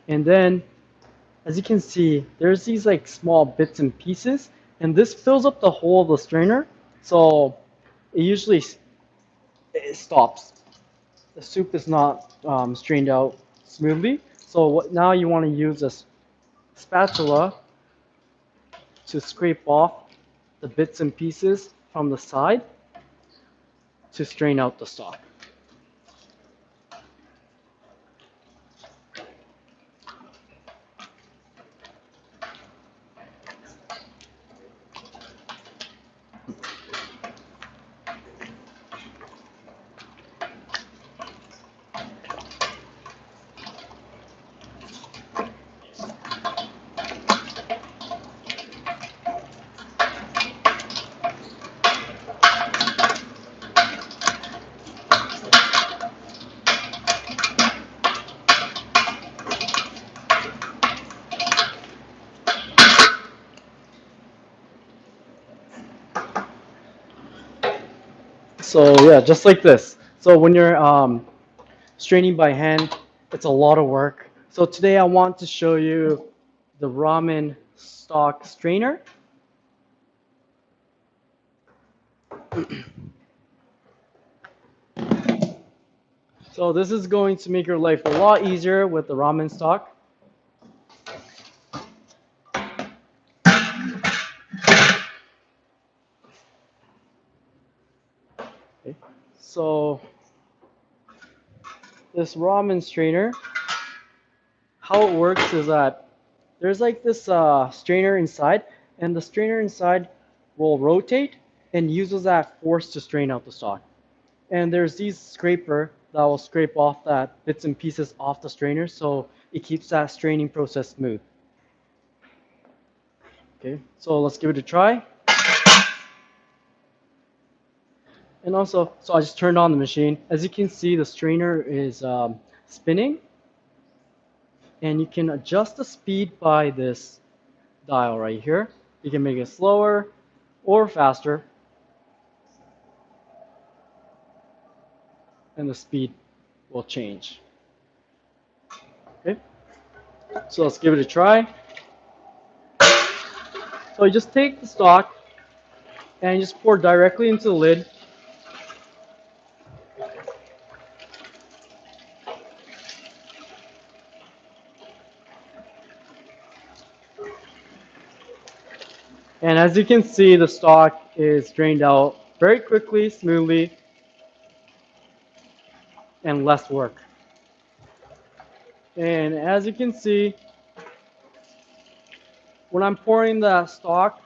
Speaker 2: And then, as you can see, there's these like small bits and pieces, and this fills up the whole of the strainer, so it usually stops. The soup is not strained out smoothly. So now you want to use a spatula to scrape off the bits and pieces from the side to strain out the stock. So yeah, just like this. So when you're straining by hand, it's a lot of work. So today I want to show you the ramen stock strainer. So this is going to make your life a lot easier with the ramen stock. Okay. So this ramen strainer, how it works is that there's like this strainer inside, and the strainer inside will rotate and uses that force to strain out the stock. And there's these scraper that will scrape off that bits and pieces off the strainer, so it keeps that straining process smooth. Okay, so let's give it a try. And also, so I just turned on the machine. As you can see, the strainer is spinning, and you can adjust the speed by this dial right here. You can make it slower or faster, and the speed will change. Okay, so let's give it a try. So you just take the stock and you just pour directly into the lid. And as you can see, the stock is drained out very quickly, smoothly, and less work. And as you can see, when I'm pouring the stock,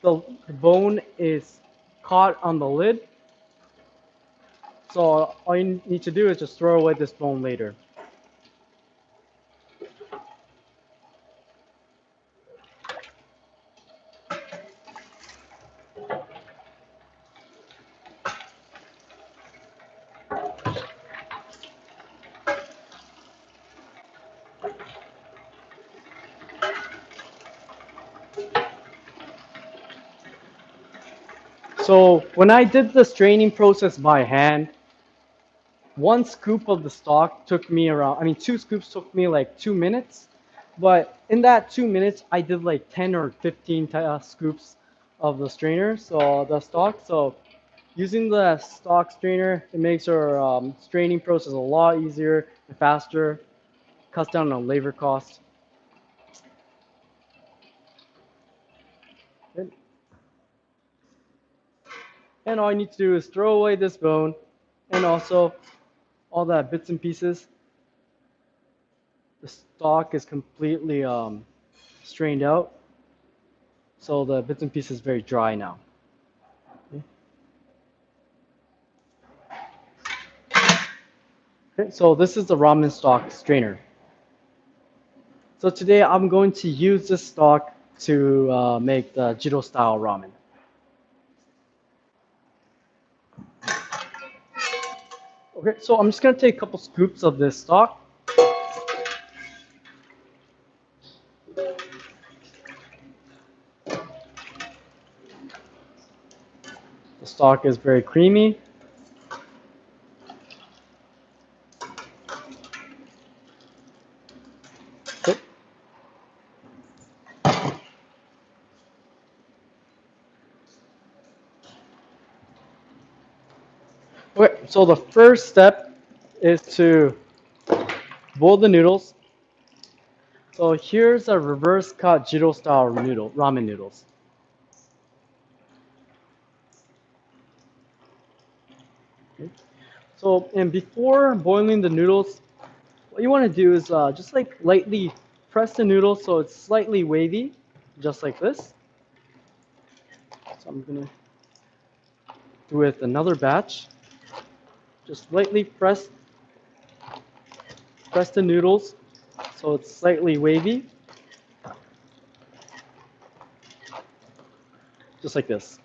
Speaker 2: the bone is caught on the lid. So all you need to do is just throw away this bone later. So when I did the straining process by hand, one scoop of the stock took me around, 2 scoops took me like 2 minutes. But in that 2 minutes, I did like 10 or 15 scoops of the strainer, so the stock. So Using the stock strainer, it makes our straining process a lot easier and faster, cuts down on labor costs. And all you need to do is throw away this bone and also all that bits and pieces. The stock is completely strained out, so the bits and pieces is very dry now. Okay, so this is the ramen stock strainer. So today I'm going to use this stock to make the Jiro style ramen. Okay, so I'm just going to take a couple scoops of this stock. The stock is very creamy. Okay. Okay, so the first step is to boil the noodles. So here's a reverse cut Jiro style ramen noodles. Okay. So, and before boiling the noodles, what you want to do is just like lightly press the noodles so it's slightly wavy, just like this. So I'm gonna do with another batch. Just lightly press the noodles so it's slightly wavy, just like this.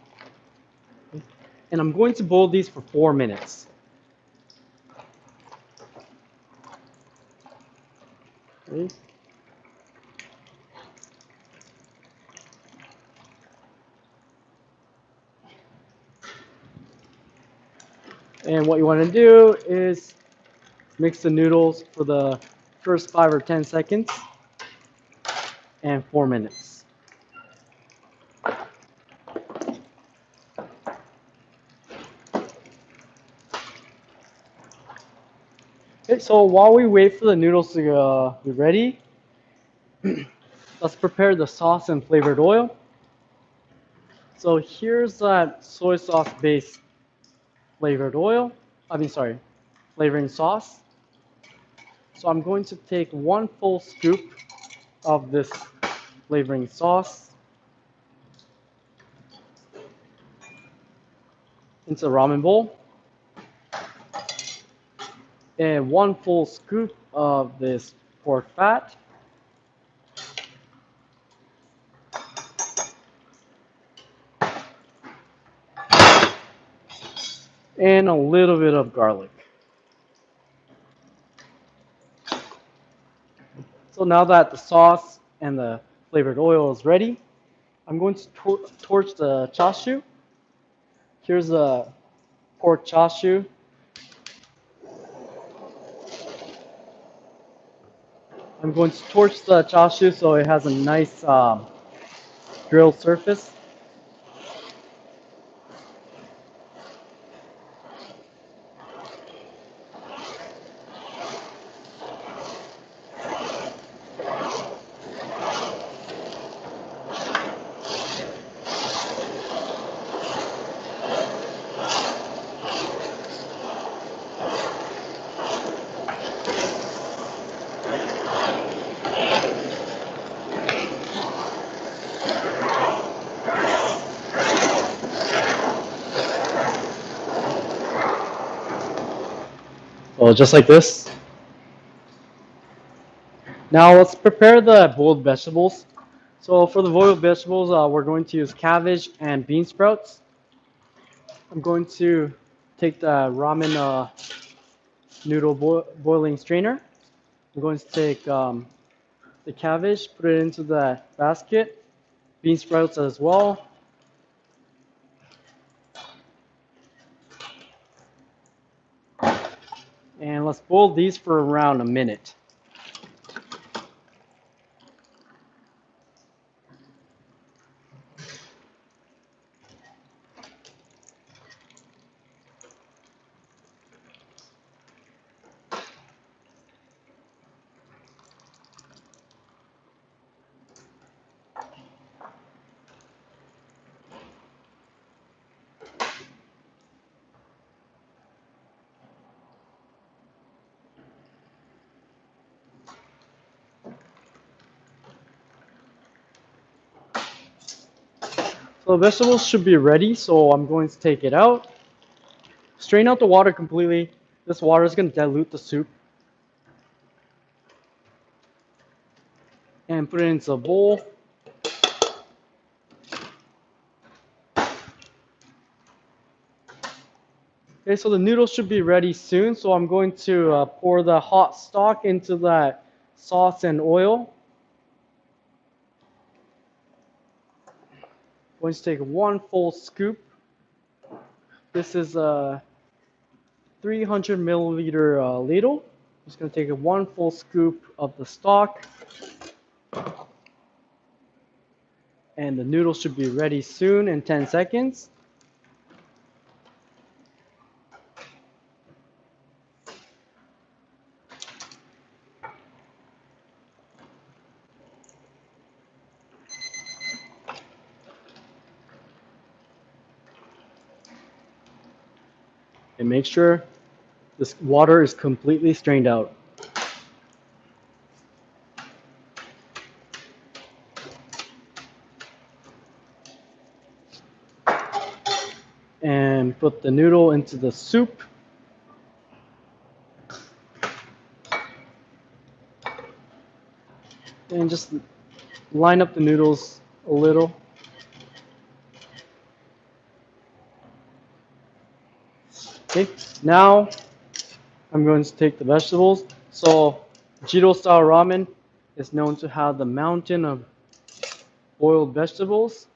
Speaker 2: Okay. And I'm going to boil these for 4 minutes. Okay. And what you want to do is mix the noodles for the first 5 or 10 seconds and 4 minutes. Okay, so while we wait for the noodles to be ready, let's prepare the sauce and flavored oil. So here's that soy sauce based flavored oil. Flavoring sauce. So I'm going to take 1 full scoop of this flavoring sauce into the ramen bowl. And 1 full scoop of this pork fat. And a little bit of garlic. So now that the sauce and the flavored oil is ready, I'm going to torch the chashu. Here's the pork chashu. I'm going to torch the chashu so it has a nice grilled surface. So just like this. Now let's prepare the boiled vegetables. So for the boiled vegetables, we're going to use cabbage and bean sprouts. I'm going to take the ramen noodle boiling strainer. I'm going to take the cabbage, put it into the basket, bean sprouts as well. And let's boil these for around a minute. So the vegetables should be ready, so I'm going to take it out. Strain out the water completely. This water is going to dilute the soup. And put it into a bowl. Okay, so the noodles should be ready soon, so I'm going to pour the hot stock into that sauce and oil. I'm going to take one full scoop. This is a 300 milliliter ladle. I'm just going to take one full scoop of the stock. And the noodles should be ready soon in 10 seconds. And make sure this water is completely strained out. And put the noodle into the soup. And just line up the noodles a little. Okay, now I'm going to take the vegetables. So Jiro style ramen is known to have the mountain of boiled vegetables.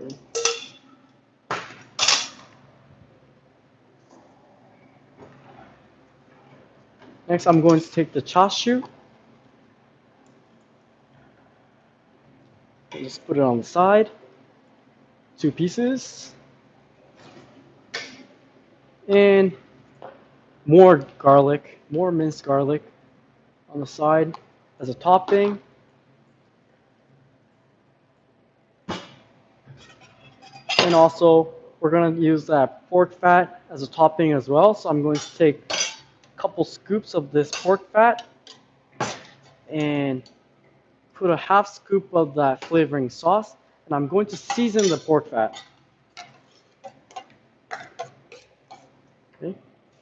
Speaker 2: Okay. Next, I'm going to take the chashu. Just put it on the side. 2 pieces. And more garlic, more minced garlic on the side as a topping. And also, we're going to use that pork fat as a topping as well. So I'm going to take a couple scoops of this pork fat and put a half scoop of that flavoring sauce. And I'm going to season the pork fat. Okay.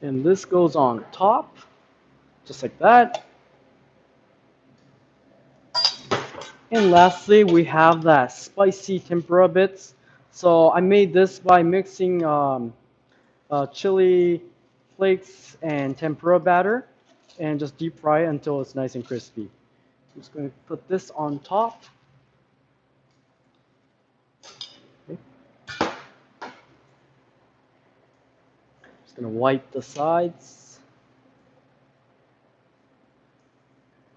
Speaker 2: And this goes on top, just like that. And lastly, we have that spicy tempura bits. So I made this by mixing chili flakes and tempura batter and just deep fry it until it's nice and crispy. I'm just going to put this on top. Okay. Just going to wipe the sides.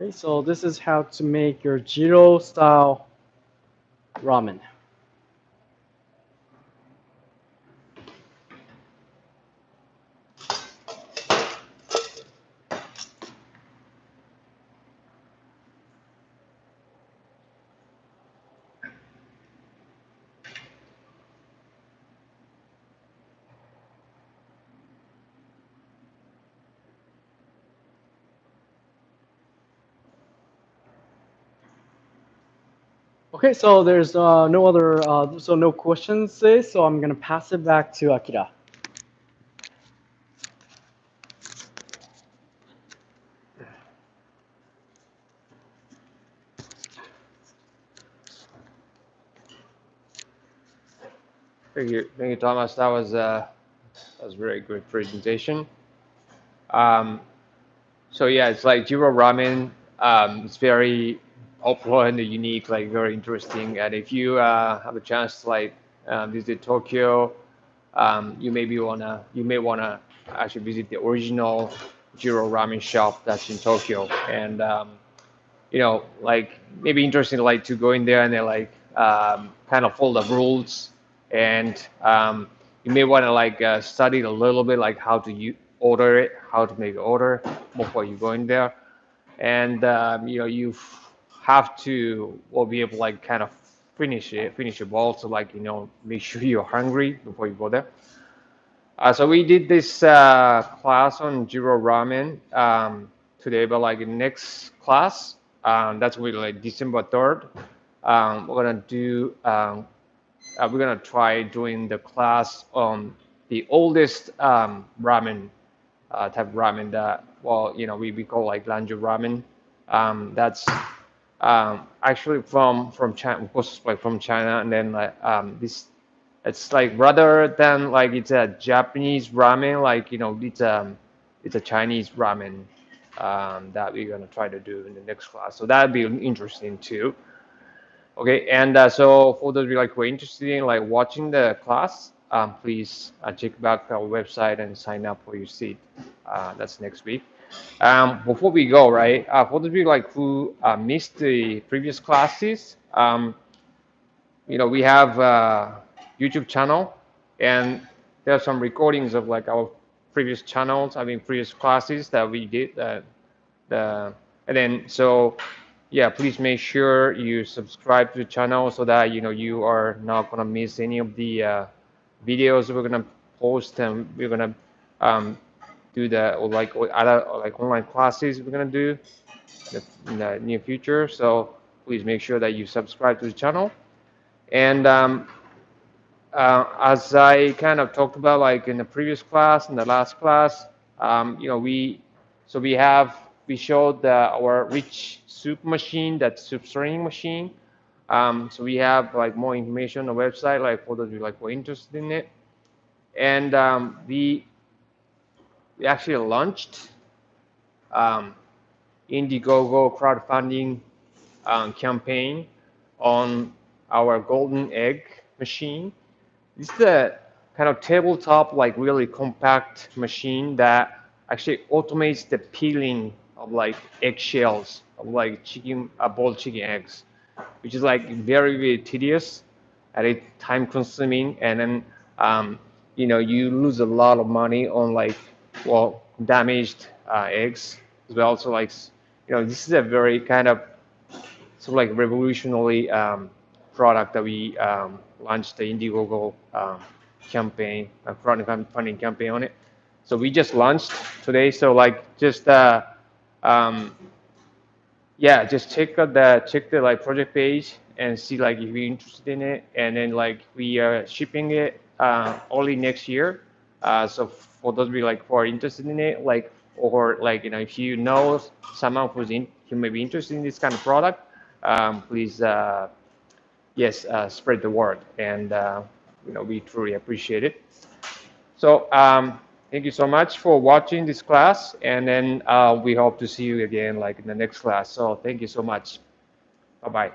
Speaker 2: Okay, so this is how to make your Jiro style ramen. Okay, so there's no other, so no questions today, so I'm gonna pass it back to Akira.
Speaker 1: Thank you, Thomas. That was a very good presentation. So yeah, it's like Jiro Ramen. It's very popular and unique, like very interesting. And if you have a chance to like visit Tokyo, you may wanna actually visit the original Jiro Ramen shop that's in Tokyo. And you know, like maybe interesting like to go in there and then like kind of follow the rules, and you may want to like study a little bit like how to order it, how to make an order before you go in there, and you know you have to will be able to like kind of finish it, but also like you know make sure you're hungry before you go there. So we did this class on Jiro Ramen today, but like in next class, that's will be like December 3rd. We're gonna try doing the class on the oldest ramen type of ramen that, well, we call like Lanju ramen. That's actually from China, was like from China, and then like this, it's like rather than like it's a Japanese ramen, like it's a Chinese ramen that we're gonna try to do in the next class. So that'd be interesting too. Okay, and so for those of you like who are interested in like watching the class, please check back our website and sign up for your seat. That's next week. Before we go, right? For those of you like who missed the previous classes, we have a YouTube channel, and there are some recordings of like our previous channels. I mean, previous classes that we did. And then so yeah, please make sure you subscribe to the channel so that you are not gonna miss any of the videos we're gonna post, and we're gonna do the other like online classes we're gonna do in the near future. So please make sure that you subscribe to the channel. And as I kind of talked about like in the previous class, in the last class, we showed our rich soup machine, that soup straining machine. So we have like more information on the website, like for those of you like who are interested in it. And we actually launched Indiegogo crowdfunding campaign on our golden egg machine. This is a kind of tabletop, like really compact machine that actually automates the peeling of like eggshells of like boiled chicken eggs, which is like very, very tedious and it's time consuming. And then you lose a lot of money on like damaged eggs as well. So like this is a very kind of sort of like revolutionary product that we launched the Indiegogo campaign, crowdfunding campaign on it. So we just launched today. So like just just check the like project page and see like if you're interested in it. And then like we are shipping it only next year. So for those of you like who are interested in it, like or like if you know someone who may be interested in this kind of product, please spread the word, and we truly appreciate it. So thank you so much for watching this class, and then we hope to see you again like in the next class. So thank you so much. Bye bye.